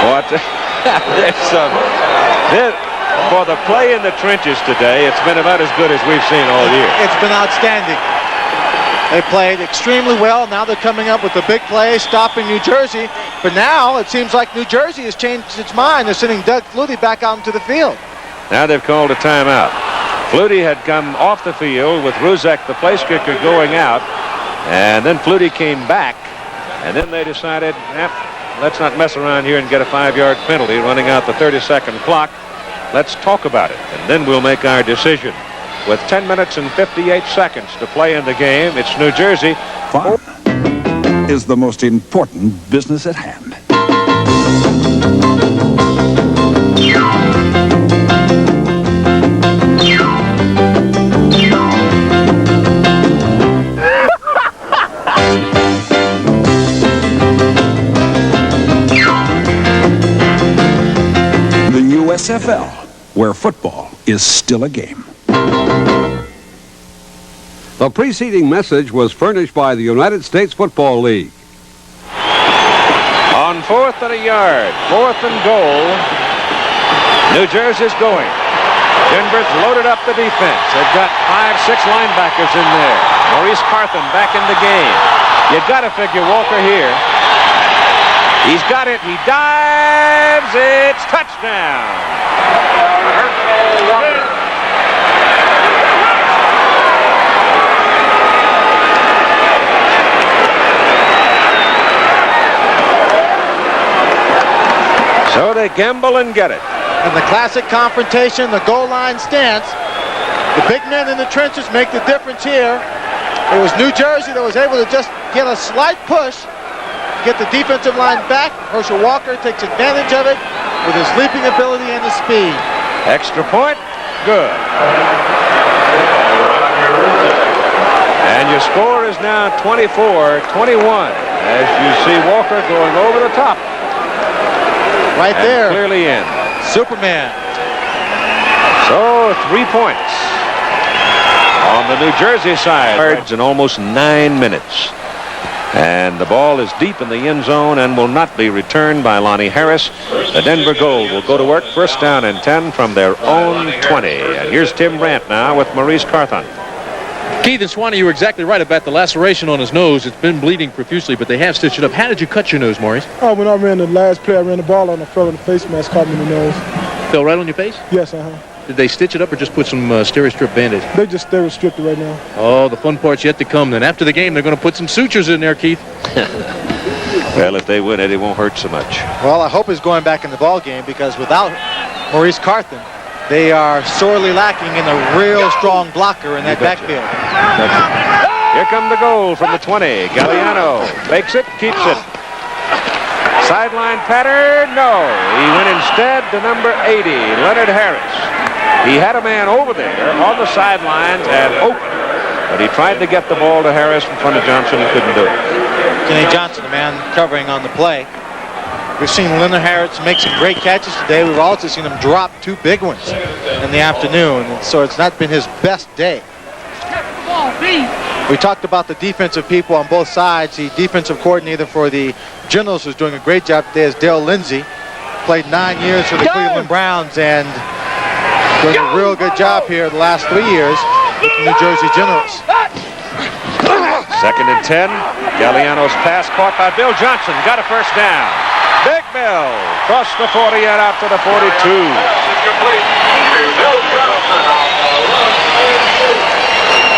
What? for the play in the trenches today, it's been about as good as we've seen all year. It's been outstanding. They played extremely well. Now they're coming up with a big play, stopping New Jersey. But now it seems like New Jersey has changed its mind. They're sending Doug Flutie back out into the field. Now they've called a timeout. Flutie had come off the field with Ruzek, the place kicker, going out. And then Flutie came back. And then they decided, let's not mess around here and get a 5-yard penalty running out the 30-second clock. Let's talk about it, and then we'll make our decision. With 10 minutes and 58 seconds to play in the game, it's New Jersey. Fun is the most important business at hand. The USFL, where football is still a game. The preceding message was furnished by the United States Football League. On 4th and a yard, 4th and goal, New Jersey's going. Denver's loaded up the defense. They've got 5-6 linebackers in there. Maurice Carthen back in the game. You got to figure Walker here. He's got it. He dives. It's touchdown. So they gamble and get it. And the classic confrontation, the goal line stance. The big men in the trenches make the difference here. It was New Jersey that was able to just get a slight push, get the defensive line back. Herschel Walker takes advantage of it with his leaping ability and his speed. Extra point, good. And your score is now 24-21 as you see Walker going over the top. Right and there. Clearly in. Superman. So 3 points on the New Jersey side in almost 9 minutes. And the ball is deep in the end zone and will not be returned by Lonnie Harris. The Denver Gold will go to work, first down and 10 from their own 20. And here's Tim Brandt now with Maurice Carthen. Keith and Swanee, you were exactly right about the laceration on his nose. It's been bleeding profusely, but they have stitched it up. How did you cut your nose, Maurice? Oh, when I ran the last play, I ran the ball on the fell in the face mask, caught me in the nose. Fell right on your face? Yes, Did they stitch it up or just put some steri-strip bandage? They just steri-stripped it right now. Oh, the fun part's yet to come. Then after the game, they're going to put some sutures in there, Keith. Well, if they win it, it won't hurt so much. Well, I hope he's going back in the ball game because without Maurice Carthen, they are sorely lacking in a real strong blocker in that backfield. Here come the goal from the 20. Galliano makes it, keeps it. Sideline pattern, no. He went instead to number 80, Leonard Harris. He had a man over there on the sidelines and open, but he tried to get the ball to Harris in front of Johnson and couldn't do it. Kenny Johnson, the man covering on the play. We've seen Leonard Harris make some great catches today. We've also seen him drop 2 big ones in the afternoon, and so it's not been his best day. We talked about the defensive people on both sides. The defensive coordinator for the Generals who's doing a great job today is Dale Lindsey. Played 9 years for the Cleveland Browns and doing a real good job here the last 3 years with the New Jersey Generals. Second and 10. Galliano's pass caught by Bill Johnson. Got a first down. Big Bill crossed the 40 and out to the 42.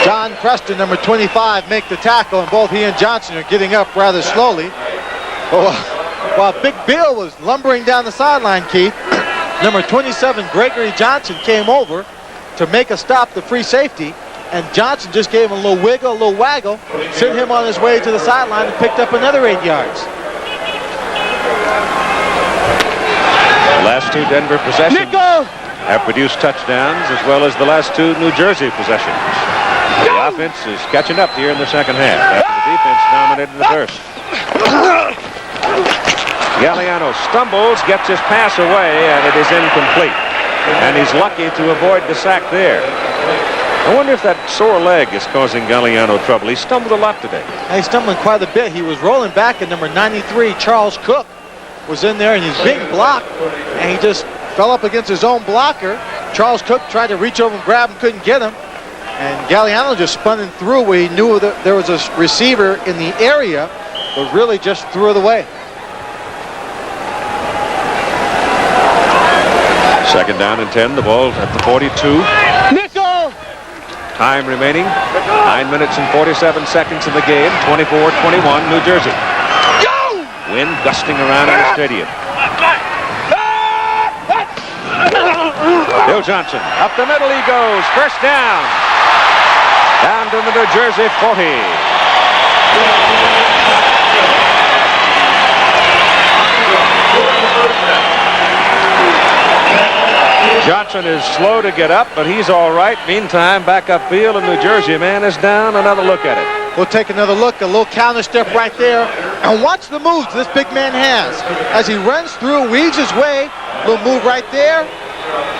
John Preston, number 25, make the tackle, and both he and Johnson are getting up rather slowly. While Big Bill was lumbering down the sideline, Keith, number 27, Gregory Johnson, came over to make a stop, the free safety, and Johnson just gave him a little wiggle, a little waggle, sent him on his way to the sideline and picked up another 8 yards. The last 2 Denver possessions have produced touchdowns, as well as the last 2 New Jersey possessions. The offense is catching up here in the second half after the defense dominated the first. Galliano stumbles, gets his pass away, and it is incomplete. And he's lucky to avoid the sack there. I wonder if that sore leg is causing Galliano trouble. He stumbled a lot today. He's stumbling quite a bit. He was rolling back, and number 93, Charles Cook, was in there, and he's being blocked, and he just fell up against his own blocker. Charles Cook tried to reach over and grab him, couldn't get him. And Galliano just spun him through where he knew that there was a receiver in the area, but really just threw it away. Second down and 10. The ball at the 42. Nickel! Time remaining. 9 minutes and 47 seconds in the game. 24-21, New Jersey. Go! Wind gusting around in the stadium. Bill Johnson, up the middle he goes. First down. Down to the New Jersey 40. Johnson is slow to get up, but he's all right. Meantime, back upfield, and New Jersey man is down. Another look at it. We'll take another look, a little counter step right there. And watch the moves this big man has. As he runs through, weaves his way, little move right there.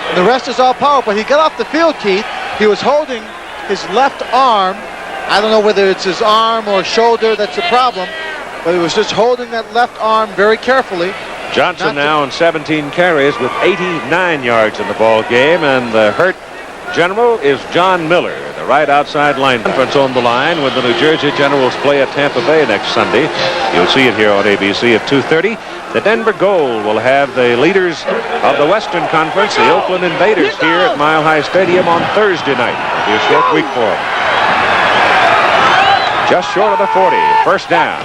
And the rest is all power, but he got off the field, Keith. He was holding his left arm. I don't know whether it's his arm or shoulder that's the problem, but he was just holding that left arm very carefully. Johnson now on 17 carries with 89 yards in the ball game, and the hurt general is John Miller, the right outside line. Conference on the line when the New Jersey Generals play at Tampa Bay next Sunday. You'll see it here on ABC at 2:30. The Denver Gold will have the leaders of the Western Conference, the Oakland Invaders, here at Mile High Stadium on Thursday night. It'll be a short week for them. Just short of the 40. First down.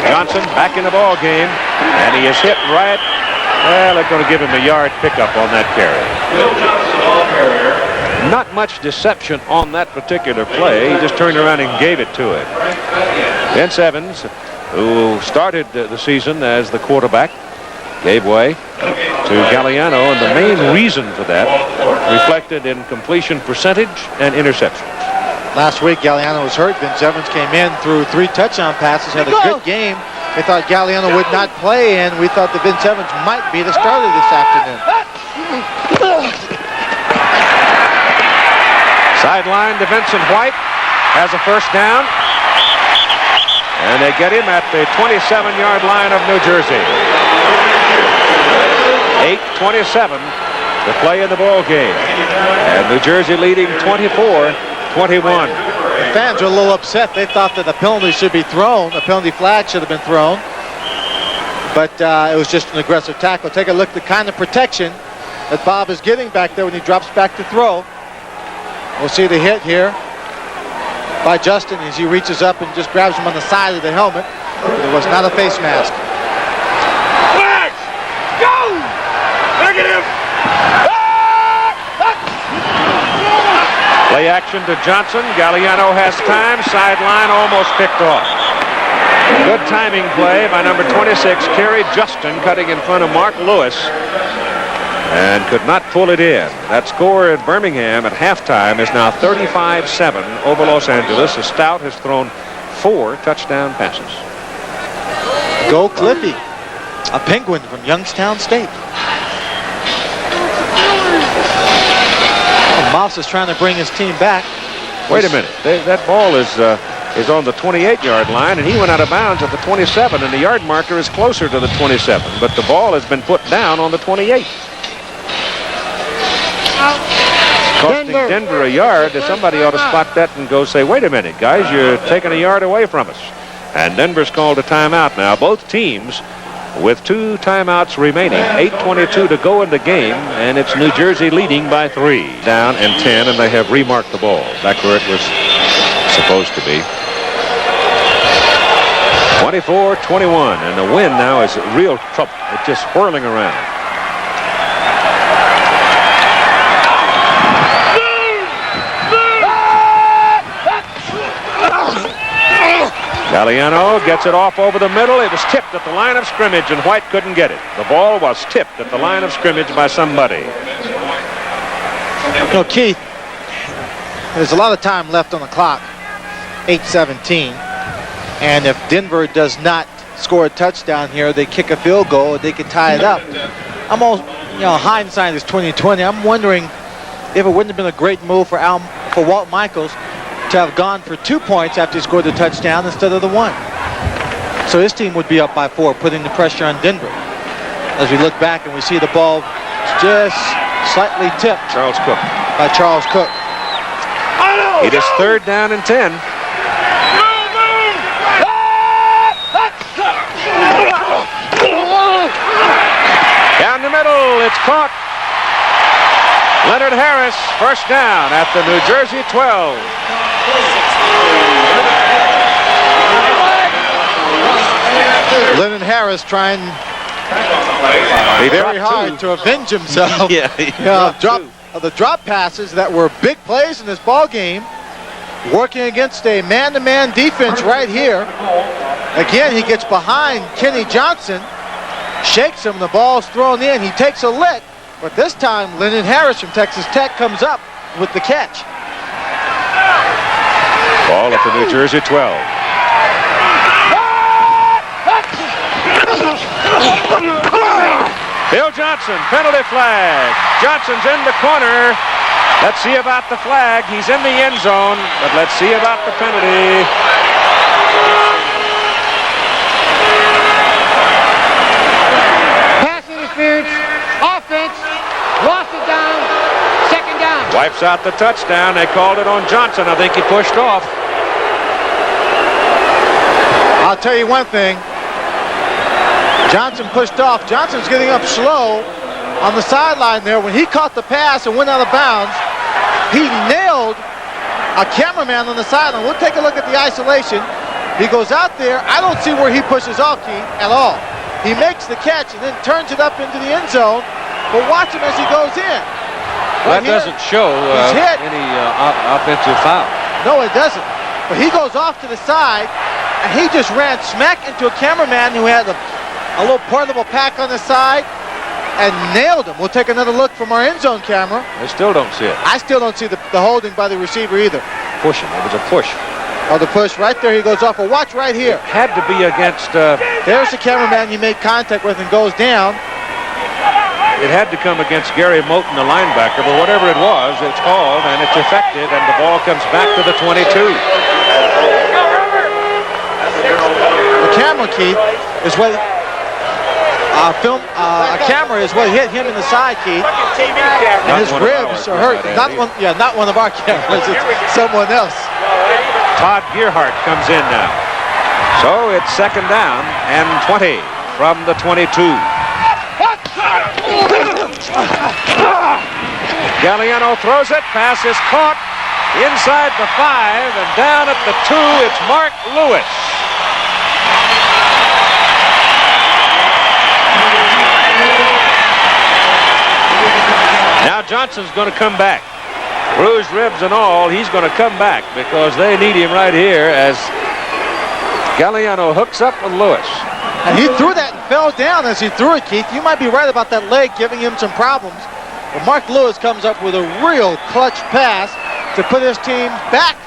Johnson back in the ball game, and he is hit right. Well, they're going to give him a yard pickup on that carry. Not much deception on that particular play. He just turned around and gave it to it. Vince Evans, who started the season as the quarterback, gave way to Galliano, and the main reason for that reflected in completion percentage and interceptions. Last week, Galliano was hurt. Vince Evans came in, threw 3 touchdown passes, had a good game. We thought Galliano would not play, and we thought that Vince Evans might be the starter this afternoon. Sideline to Vincent White, has a first down, and they get him at the 27-yard line of New Jersey. 8:27 to play in the ball game, and New Jersey leading 24-21. The fans are a little upset. They thought that a penalty should be thrown. A penalty flag should have been thrown. But it was just an aggressive tackle. Take a look at the kind of protection that Bob is getting back there when he drops back to throw. We'll see the hit here by Justin as he reaches up and just grabs him on the side of the helmet. It was not a face mask. Flags! Go! Negative! Play action to Johnson. Galliano has time. Sideline almost picked off. Good timing play by number 26, Kerry Justin, cutting in front of Mark Lewis, and could not pull it in. That score at Birmingham at halftime is now 35-7 over Los Angeles. The Stout has thrown 4 touchdown passes. Go Cliffy, a Penguin from Youngstown State. Mouse is trying to bring his team back. Wait a minute. That ball is on the 28-yard line, and he went out of bounds at the 27, and the yard marker is closer to the 27, but the ball has been put down on the 28. Costing Denver a yard. Somebody ought to spot that and go say, wait a minute, guys, you're taking a yard away from us. And Denver's called a timeout now. Both teams with 2 timeouts remaining, 8:22 to go in the game, and it's New Jersey leading by 3. Down and 10, and they have remarked the ball back where it was supposed to be. 24-21, and the wind now is real trouble. It's just whirling around. Galliano gets it off over the middle. It was tipped at the line of scrimmage, and White couldn't get it. The ball was tipped at the line of scrimmage by somebody. You know, Keith, there's a lot of time left on the clock, 8:17. And if Denver does not score a touchdown here, they kick a field goal, they could tie it up. I'm all, hindsight is 20/20. I'm wondering if it wouldn't have been a great move for Walt Michaels to have gone for 2 points after he scored the touchdown instead of the 1. So his team would be up by 4, putting the pressure on Denver. As we look back and we see the ball It's just slightly tipped. Charles Cook. By Charles Cook. It is 3rd down and 10. Down the middle, it's caught. Leonard Harris, first down at the New Jersey 12. Leonard Harris trying very hard to avenge himself. The drop passes that were big plays in this ball game, working against a man-to-man defense right here. Again, he gets behind Kenny Johnson, shakes him, the ball's thrown in, he takes a lick, but this time Leonard Harris from Texas Tech comes up with the catch. Ball at the New Jersey 12. Bill Johnson, penalty flag. Johnson's in the corner. Let's see about the flag. He's in the end zone, but let's see about the penalty. Pass interference, offense, lost it down, 2nd down. Wipes out the touchdown. They called it on Johnson. I think he pushed off. I'll tell you one thing. Johnson pushed off. Johnson's getting up slow on the sideline there. When he caught the pass and went out of bounds, he nailed a cameraman on the sideline. We'll take a look at the isolation. He goes out there. I don't see where he pushes off, Keith, at all. He makes the catch and then turns it up into the end zone. But watch him as he goes in. That doesn't show any offensive foul. No, it doesn't. But he goes off to the side, and he just ran smack into a cameraman who had a little portable pack on the side and nailed him. We'll take another look from our end zone camera. I still don't see it. I still don't see the holding by the receiver either. Pushing. It was a push. Oh, the push right there. He goes off. Well, watch right here. It had to be against... There's the cameraman he made contact with and goes down. It had to come against Gary Moten, the linebacker, but whatever it was, it's called, and it's effective, and the ball comes back to the 22. The camera, Keith, is what... a camera is what hit him in the side, Keith. And his ribs are hurt. Not one of our cameras. It's someone else. Todd Gearhart comes in now. So it's 2nd down and 20 from the 22. Galliano throws it. Pass is caught inside the 5 and down at the 2. It's Mark Lewis. Now Johnson's going to come back. Bruised ribs and all, he's going to come back because they need him right here as Galliano hooks up with Lewis. And he threw that and fell down as he threw it, Keith. You might be right about that leg giving him some problems. But Mark Lewis comes up with a real clutch pass to put his team back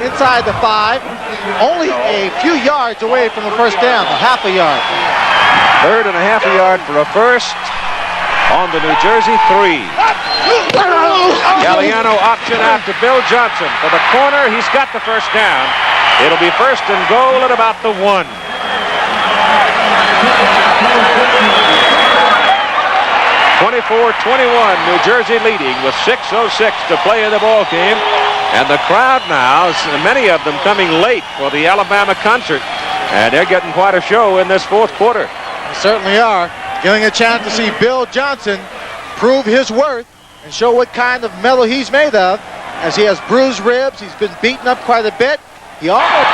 inside the 5, only a few yards away from the first down, a half a yard. 3rd and a half a yard for a first on the New Jersey 3. Galliano option out to Bill Johnson for the corner. He's got the first down. It'll be 1st and goal at about the 1. (24-21), New Jersey leading with 6:06 to play in the ball game. And the crowd now, many of them coming late for the Alabama concert. And they're getting quite a show in this 4th quarter. They certainly are. Getting a chance to see Bill Johnson prove his worth and show what kind of metal he's made of, as he has bruised ribs. He's been beaten up quite a bit. He almost...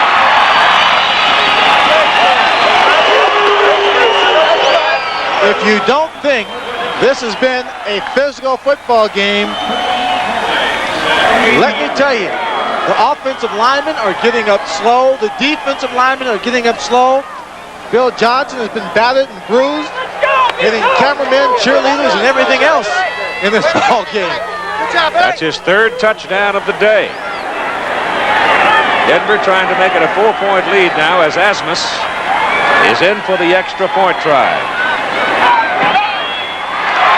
If you don't think this has been a physical football game, let me tell you, the offensive linemen are getting up slow. The defensive linemen are getting up slow. Bill Johnson has been battered and bruised, hitting cameramen, cheerleaders, and everything else in this ball game. That's his 3rd touchdown of the day. Denver trying to make it a 4-point lead now as Asmus is in for the extra point try.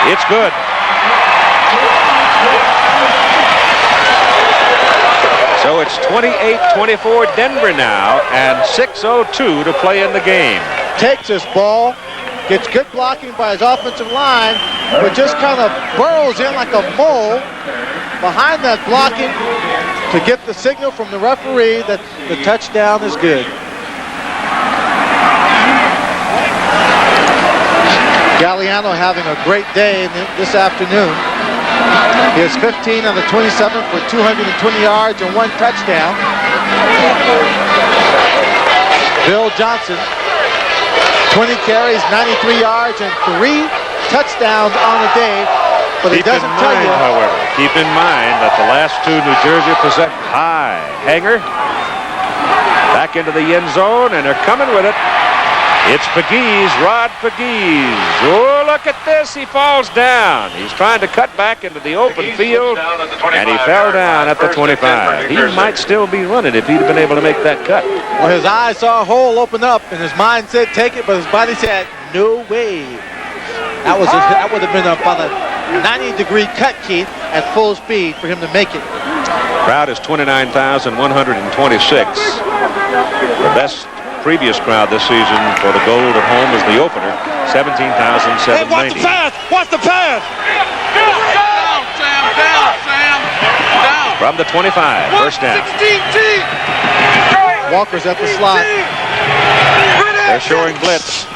It's good. So it's 28-24 Denver now, and 6:02 to play in the game. Takes this ball, Gets good blocking by his offensive line, but just kind of burrows in like a mole behind that blocking to get the signal from the referee that the touchdown is good. Galliano having a great day this afternoon. He has 15 on the 27 for 220 yards and 1 touchdown. Bill Johnson, 20 carries, 93 yards, and 3 touchdowns on the day. But it doesn't tell you. However, keep in mind that the last 2 New Jersey possessions, high hanger, back into the end zone, and they're coming with it. It's Pegues, Rod Pegues. Oh, look at this. He falls down. He's trying to cut back into the open field, and he fell down at the 25. He might still be running if he'd have been able to make that cut. Well, his eyes saw a hole open up, and his mind said take it, but his body said no way. That would have been about a 90-degree cut, Keith, at full speed for him to make it. Crowd is 29,126. The best previous crowd this season for the Gold at home is the opener, 17,790. Hey, watch the pass! Watch the pass! Down, Sam! Down, Sam! Down! From the 25, first down. Walker's at the slot. They're showing blitz.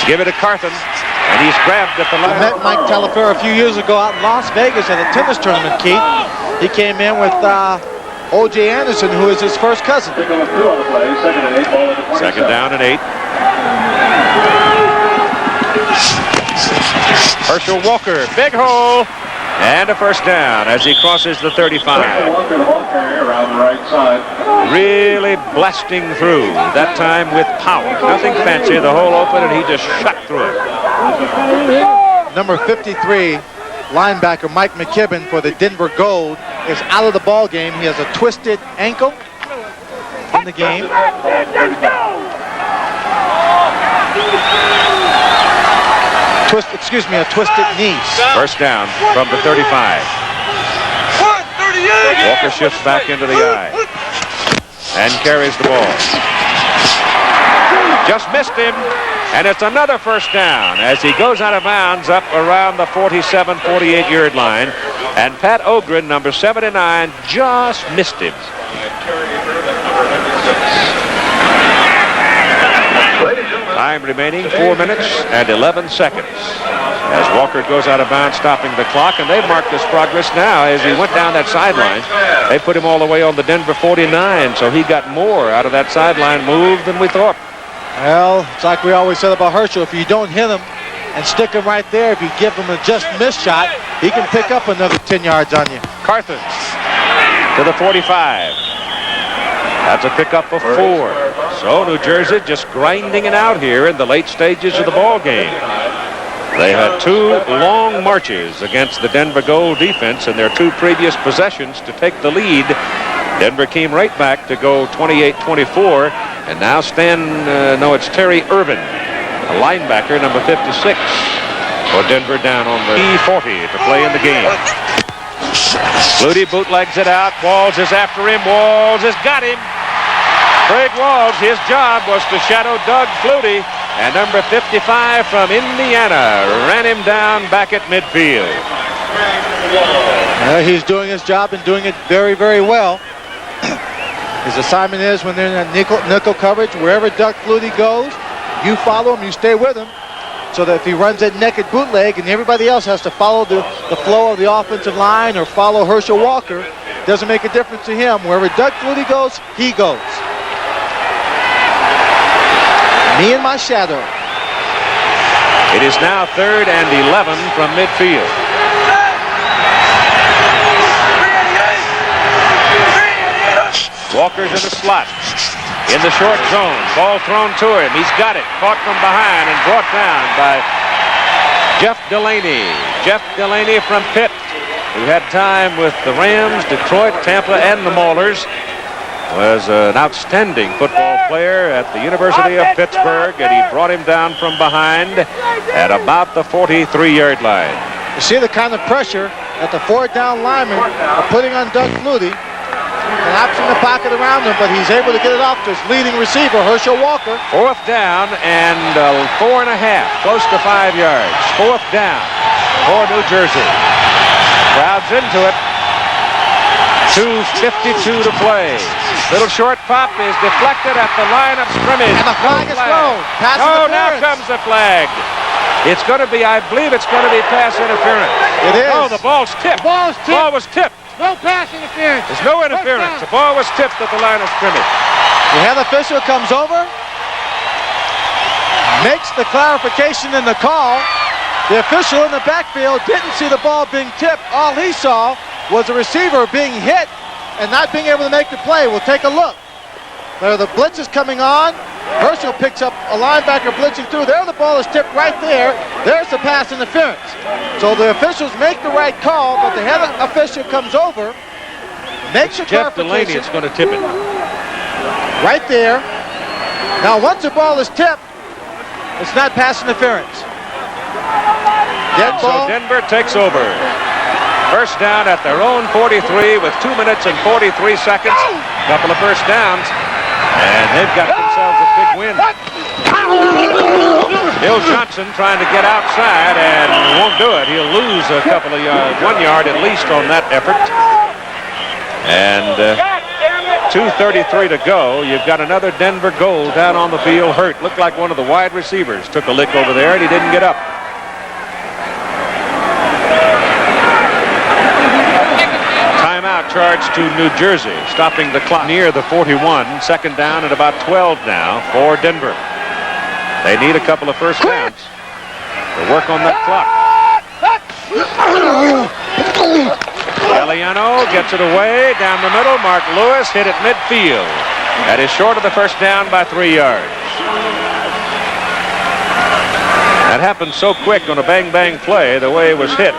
Give it to Carthen, and he's grabbed at the line. I met Mike Telefero a few years ago out in Las Vegas at a tennis tournament, Keith. He came in with O.J. Anderson, who is his first cousin. Second down and 8. Herschel Walker, big hole, and a first down as he crosses the 35. Really blasting through, that time with power. Nothing fancy, the hole open, and he just shot through it. Number 53, linebacker Mike McKibben for the Denver Gold is out of the ball game. He has a twisted ankle in the game. A twisted knee. First down from the 35. Walker shifts back into the eye and carries the ball. Just missed him, and it's another first down as he goes out of bounds up around the 47, 48-yard line. And Pat Ogren, number 79, just missed him. Time remaining 4 minutes and 11 seconds as Walker goes out of bounds, stopping the clock, and they've marked his progress now as he went down that sideline. They put him all the way on the Denver 49, so he got more out of that sideline move than we thought. Well, it's like we always said about Herschel. If you don't hit him and stick him right there, if you give him a just miss shot, he can pick up another 10 yards on you. Carthen to the 45. That's a pickup of 4. So New Jersey just grinding it out here in the late stages of the ball game. They had 2 long marches against the Denver Gold defense in their 2 previous possessions to take the lead. Denver came right back to go 28-24, and now it's Terry Irvin, a linebacker, number 56, for Denver down on the 40 to play in the game. Flutie bootlegs it out. Walls is after him. Walls has got him. Craig Walls, his job was to shadow Doug Flutie, and number 55 from Indiana ran him down back at midfield. He's doing his job and doing it very, very well. His assignment is when they're in that nickel coverage, wherever Doug Flutie goes, you follow him, you stay with him, so that if he runs that naked bootleg and everybody else has to follow the flow of the offensive line or follow Herschel Walker, it doesn't make a difference to him. Wherever Doug Flutie goes, he goes. Me and my shadow. It is now 3rd and 11 from midfield. Walker's in the slot. In the short zone. Ball thrown to him. He's got it. Caught from behind and brought down by Jeff Delaney. Jeff Delaney from Pitt, who had time with the Rams, Detroit, Tampa, and the Maulers. Was an outstanding football player at the University of Pittsburgh, and he brought him down from behind at about the 43-yard line. You see the kind of pressure that the 4th down linemen are putting on Doug Flutie. collapsing the pocket around him, but he's able to get it off to his leading receiver, Herschel Walker. 4th down and 4.5, close to 5 yards. 4th down for New Jersey. Crowds into it. 2:52 to play. Little short pop is deflected at the line of scrimmage. And the flag is thrown. Pass now interference. comes the flag. It's going to be, I believe it's going to be pass interference. It is. Oh, the ball's tipped. The ball's tipped. Ball was tipped. No pass interference. There's no interference. The ball was tipped at the line of scrimmage. The head official comes over, makes the clarification in the call. The official in the backfield didn't see the ball being tipped. All he saw was the receiver being hit and not being able to make the play. We'll take a look. There are the blitzes coming on. Herschel picks up a linebacker blitzing through. There the ball is tipped right there. There's the pass interference. So the officials make the right call, but the head official comes over, makes a Jeff Delaney clarification. is going to tip it. Right there. Now once the ball is tipped, it's not pass interference. Dead So ball. Denver takes over. First down at their own 43 with 2 minutes and 43 seconds. Couple of first downs. And they've got themselves a big win. Bill Johnson trying to get outside and won't do it. He'll lose a couple of yards, 1 yard at least on that effort. And 2:33 to go. You've got another Denver goal down on the field hurt. Looked like one of the wide receivers took a lick over there and he didn't get up. Timeout charged to New Jersey, stopping the clock near the 41. Second down at about 12 now for Denver. They need a couple of first downs to work on that clock. Galliano gets it away down the middle. Mark Lewis hit it midfield. That is short of the first down by 3 yards. That happened so quick on a bang-bang play, the way it was hit,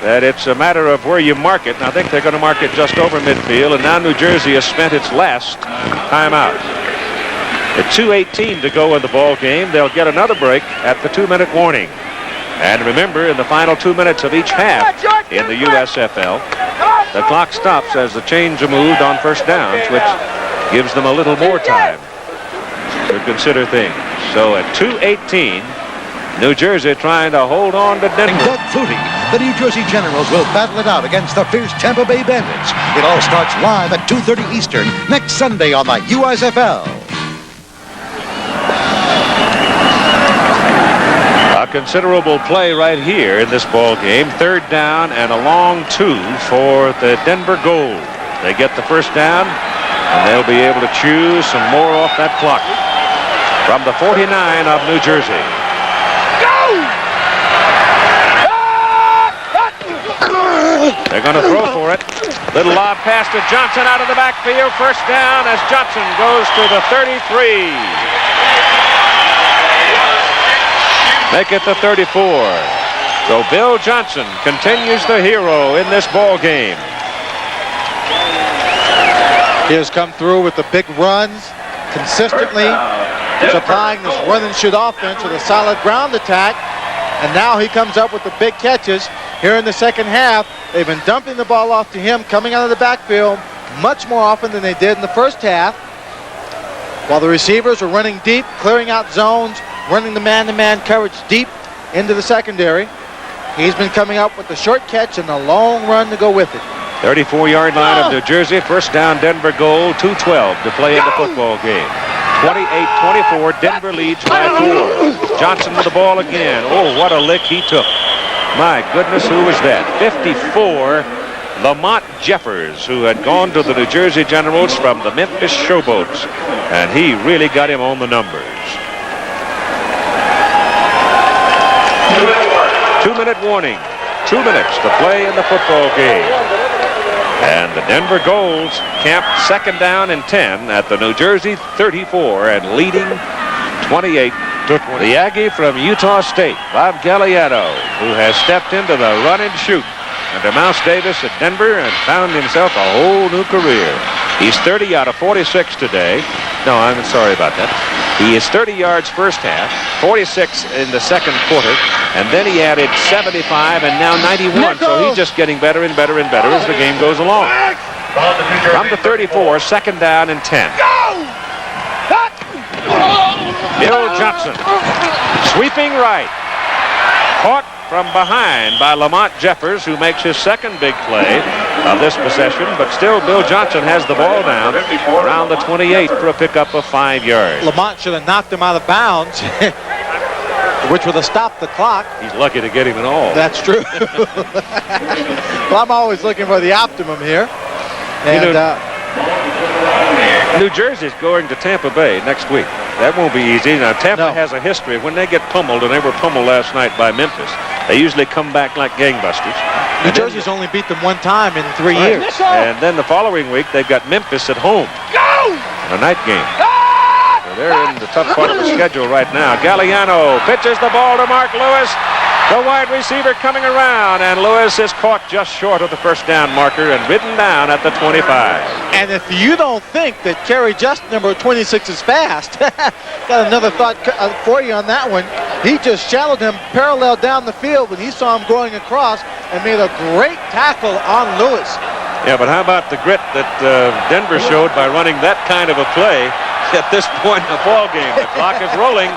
that it's a matter of where you mark it. And I think they're going to mark it just over midfield. And now New Jersey has spent its last timeout. At 2:18 to go in the ball game, they'll get another break at the 2-minute warning. And remember, in the final 2 minutes of each half in the USFL, the clock stops as the chains are moved on first downs, which gives them a little more time to consider things. So at 2:18, New Jersey trying to hold on to Denver. Doug Flutie, the New Jersey Generals will battle it out against the fierce Tampa Bay Bandits. It all starts live at 2:30 Eastern next Sunday on the USFL. A considerable play right here in this ball game. Third down and a long 2 for the Denver Gold. They get the first down, and they'll be able to choose some more off that clock. From the 49 of New Jersey. They're going to throw for it. Little lob pass to Johnson out of the backfield. First down as Johnson goes to the 33. Make it the 34. So Bill Johnson continues the hero in this ball game. He has come through with the big runs, consistently supplying this run and shoot offense with a solid ground attack. And now he comes up with the big catches here in the second half. They've been dumping the ball off to him, coming out of the backfield much more often than they did in the first half. While the receivers are running deep, clearing out zones, running the man-to-man coverage deep into the secondary. He's been coming up with the short catch and the long run to go with it. 34-yard line of New Jersey. First down, Denver goal. 2:12 to play in the football game. 28-24, Denver leads by 4. Johnson with the ball again. Oh, what a lick he took. My goodness, who was that? 54, Lamont Jeffers, who had gone to the New Jersey Generals from the Memphis Showboats. And he really got him on the numbers. 2-minute warning. 2 minutes to play in the football game. And the Denver Golds camp second down and 10 at the New Jersey 34 and leading 28-20. The Aggie from Utah State, Bob Galliano, who has stepped into the run and shoot under Mouse Davis at Denver and found himself a whole new career. He's 30 out of 46 today. No, I'm sorry about that. He is 30 yards first half, 46 in the second quarter, and then he added 75 and now 91. So he's just getting better and better and better as the game goes along. From the 34, second down and 10. Bill Johnson, sweeping right. Caught from behind by Lamont Jeffers, who makes his second big play of this possession, but still Bill Johnson has the ball down around the 28 for a pickup of 5 yards. Lamont should have knocked him out of bounds, which would have stopped the clock. He's lucky to get him at all. That's true. Well, I'm always looking for the optimum here. And New Jersey's going to Tampa Bay next week. That won't be easy. Now, Tampa has a history. When they get pummeled, and they were pummeled last night by Memphis, they usually come back like gangbusters. New Jersey's only beat them one time in 3 years. And then the following week, they've got Memphis at home. In a night game. So they're in the tough part of the schedule right now. Galliano pitches the ball to Mark Lewis. The wide receiver coming around, and Lewis is caught just short of the first down marker and ridden down at the 25. And if you don't think that Kerry Just, number 26, is fast, got another thought for you on that one. He just shadowed him parallel down the field when he saw him going across and made a great tackle on Lewis. Yeah, but how about the grit that Denver showed by running that kind of a play at this point in the ball game? The clock is rolling.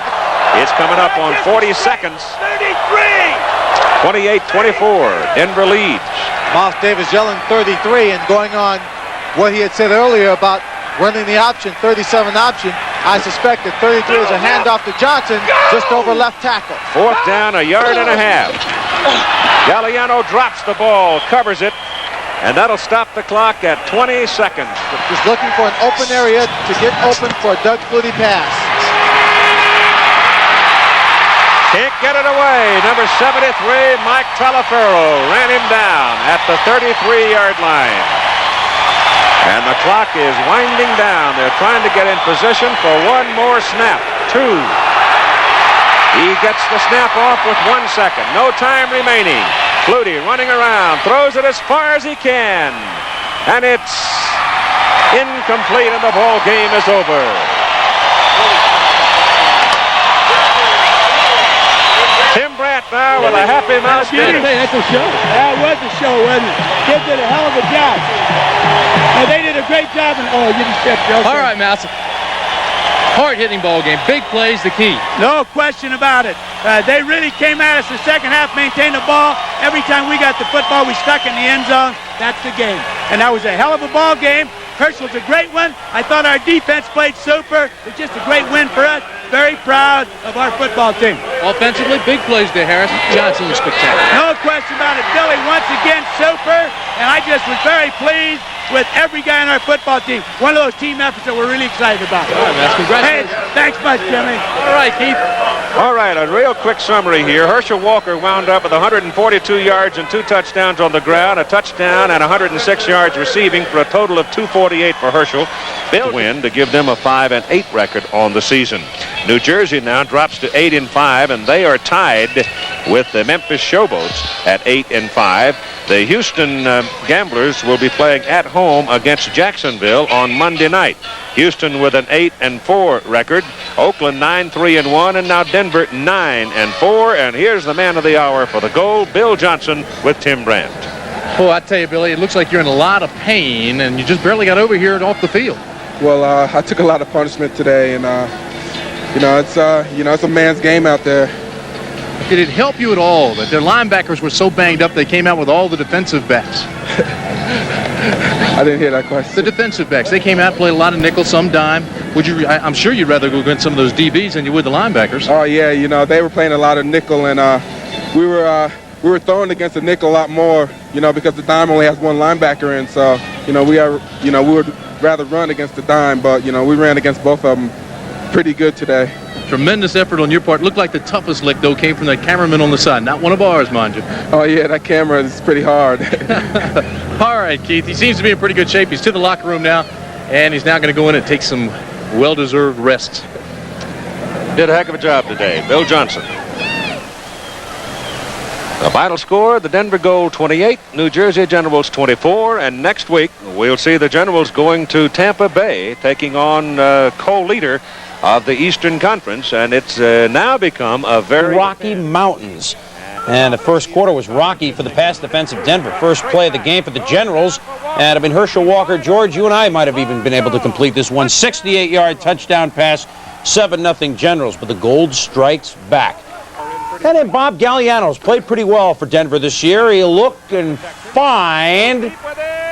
It's coming up on 40 seconds. 28-24. Denver leads. Moss Davis yelling 33 and going on what he had said earlier about running the option, 37 option. I suspect that 33 is a handoff to Johnson just over left tackle. Fourth down, a yard and a half. Galliano drops the ball, covers it, and that'll stop the clock at 20 seconds. Just looking for an open area to get open for a Doug Flutie pass. Can't get it away. Number 73, Mike Talaferro, ran him down at the 33-yard line. And the clock is winding down. They're trying to get in position for one more snap. 2. He gets the snap off with 1 second. No time remaining. Flutie running around, throws it as far as he can. And it's incomplete, and the ball game is over. Tim Brandt now with a happy mouth. That's a show. That was a show, wasn't it? Kids did a hell of a job. And they did a great job. Oh, you just stepped Joe. All right, Mouse. Hard-hitting ball game. Big plays the key. No question about it. They really came at us the second half, maintained the ball. Every time we got the football, we stuck in the end zone. That's the game. And that was a hell of a ball game. Herschel's a great one. I thought our defense played super. It's just a great win for us. Very proud of our football team. Offensively, big plays there, Harris. Johnson was spectacular. No question about it. Billy, once again, super. And I just was very pleased with every guy on our football team. One of those team efforts that we're really excited about. All right, Max. Congratulations. Hey, thanks much, Jimmy. All right, Keith. All right, a real quick summary here. Herschel Walker wound up with 142 yards and 2 touchdowns on the ground, a touchdown and 106 yards receiving for a total of 248 for Herschel. They'll win to give them a 5-8 record on the season. New Jersey now drops to 8-5, and they are tied with the Memphis Showboats at 8-5. The Houston Gamblers will be playing at home against Jacksonville on Monday night. Houston with an 8-4 record. Oakland 9-3-1, and now Denver 9-4. And here's the man of the hour for the goal, Bill Johnson with Tim Brandt. Oh, I tell you, Billy, it looks like you're in a lot of pain, and you just barely got over here and off the field. Well, I took a lot of punishment today, and it's a man's game out there. Did it help you at all that their linebackers were so banged up they came out with all the defensive backs? I didn't hear that question. The defensive backs, they came out, played a lot of nickel, some dime. I'm sure you'd rather go against some of those DBs than you would the linebackers. Oh yeah, they were playing a lot of nickel, and we were throwing against the nickel a lot more, because the dime only has one linebacker in. So we would rather run against the dime, but we ran against both of them pretty good today. Tremendous effort on your part. Looked like the toughest lick, though, came from that cameraman on the side. Not one of ours, mind you. Oh, yeah, that camera is pretty hard. All right, Keith. He seems to be in pretty good shape. He's to the locker room now, and he's now going to go in and take some well-deserved rest. Did a heck of a job today, Bill Johnson. The final score, the Denver Gold 28, New Jersey Generals 24, and next week we'll see the Generals going to Tampa Bay, taking on co-leader of the Eastern Conference, and it's now become a very Rocky Mountains. And the first quarter was rocky for the pass defense of Denver. First play of the game for the Generals. And I mean, Herschel Walker, George, you and I might have even been able to complete this one. 68-yard touchdown pass, 7-0 Generals. But the Gold strikes back. And then Bob Galliano's played pretty well for Denver this year. He'll look and find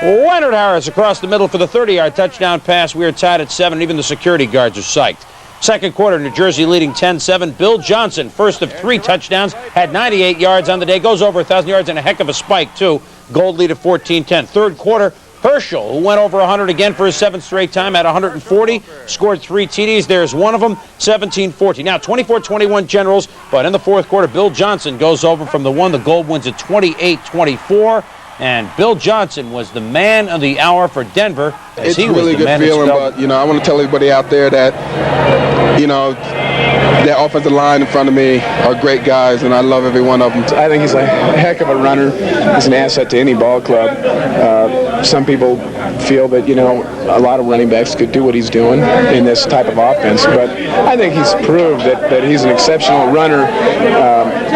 Leonard Harris across the middle for the 30-yard touchdown pass. We are tied at 7. Even the security guards are psyched. Second quarter, New Jersey leading 10-7. Bill Johnson, first of 3 touchdowns, had 98 yards on the day. Goes over 1,000 yards and a heck of a spike, too. Gold lead at 14-10. Third quarter, Herschel, who went over 100 again for his 7th straight time, had 140, scored 3 TDs. There's one of them, 17-14. Now, 24-21 Generals, but in the fourth quarter, Bill Johnson goes over from the 1. The Gold wins at 28-24. And Bill Johnson was the man of the hour for Denver. It's a really good feeling, but, I want to tell everybody out there that, that offensive line in front of me are great guys, and I love every one of them. I think he's a heck of a runner. He's an asset to any ball club. Some people feel that, a lot of running backs could do what he's doing in this type of offense, but I think he's proved that he's an exceptional runner.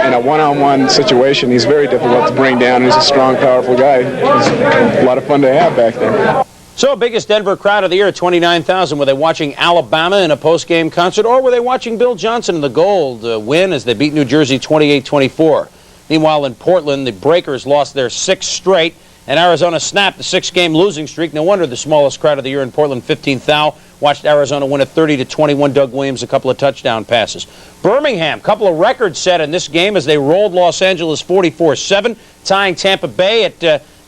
In a one-on-one situation, he's very difficult to bring down. He's a strong, powerful guy. He's a lot of fun to have back there. So, biggest Denver crowd of the year, 29,000. Were they watching Alabama in a post-game concert, or were they watching Bill Johnson in the Gold win as they beat New Jersey 28-24? Meanwhile, in Portland, the Breakers lost their 6th straight, and Arizona snapped the 6-game losing streak. No wonder the smallest crowd of the year in Portland, 15,000. Watched Arizona win at 30-21. Doug Williams, a couple of touchdown passes. Birmingham, couple of records set in this game as they rolled Los Angeles 44-7, tying Tampa Bay at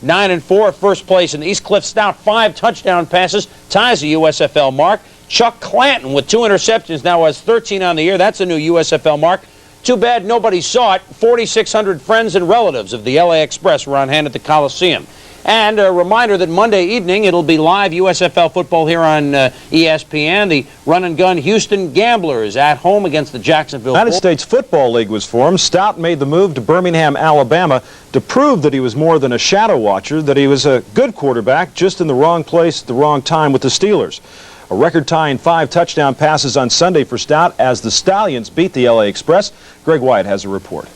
9-4, first place in the East. Cliff Stout, 5 touchdown passes, ties the USFL mark. Chuck Clanton with 2 interceptions, now has 13 on the year. That's a new USFL mark. Too bad nobody saw it. 4,600 friends and relatives of the LA Express were on hand at the Coliseum. And a reminder that Monday evening it'll be live USFL football here on ESPN. The run-and-gun Houston Gamblers at home against the Jacksonville United States Football League was formed. Stout made the move to Birmingham, Alabama to prove that he was more than a shadow watcher, that he was a good quarterback, just in the wrong place at the wrong time with the Steelers. A record-tying 5 touchdown passes on Sunday for Stout as the Stallions beat the LA Express. Greg White has a report.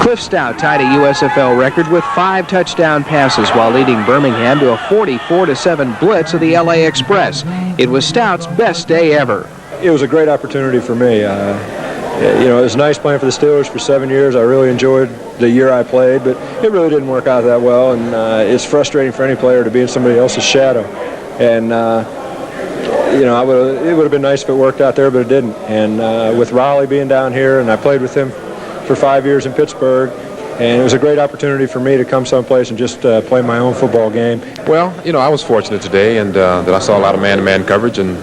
Cliff Stout tied a USFL record with 5 touchdown passes while leading Birmingham to a 44-7 blitz of the LA Express. It was Stout's best day ever. It was a great opportunity for me. It was nice playing for the Steelers for 7 years. I really enjoyed the year I played, but it really didn't work out that well, and it's frustrating for any player to be in somebody else's shadow. And it would have been nice if it worked out there, but it didn't. And with Raleigh being down here, and I played with him for 5 years in Pittsburgh, and it was a great opportunity for me to come someplace and just play my own football game. Well, I was fortunate today, and that I saw a lot of man-to-man coverage, and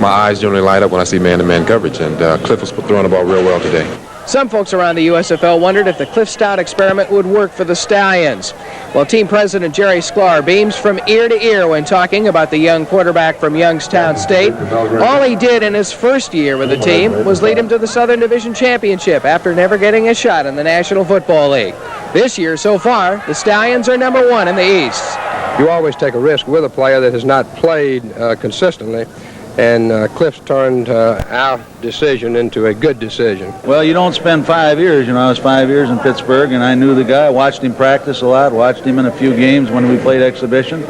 my eyes generally light up when I see man-to-man coverage, and Cliff was throwing the ball real well today. Some folks around the USFL wondered if the Cliff Stout experiment would work for the Stallions. Well, team president Jerry Sklar beams from ear to ear when talking about the young quarterback from Youngstown State. All he did in his first year with the team was lead him to the Southern Division Championship after never getting a shot in the National Football League. This year, so far, the Stallions are number 1 in the East. You always take a risk with a player that has not played consistently. And Cliff's turned our decision into a good decision. Well, you don't spend 5 years. I was 5 years in Pittsburgh, and I knew the guy. Watched him practice a lot, watched him in a few games when we played exhibition.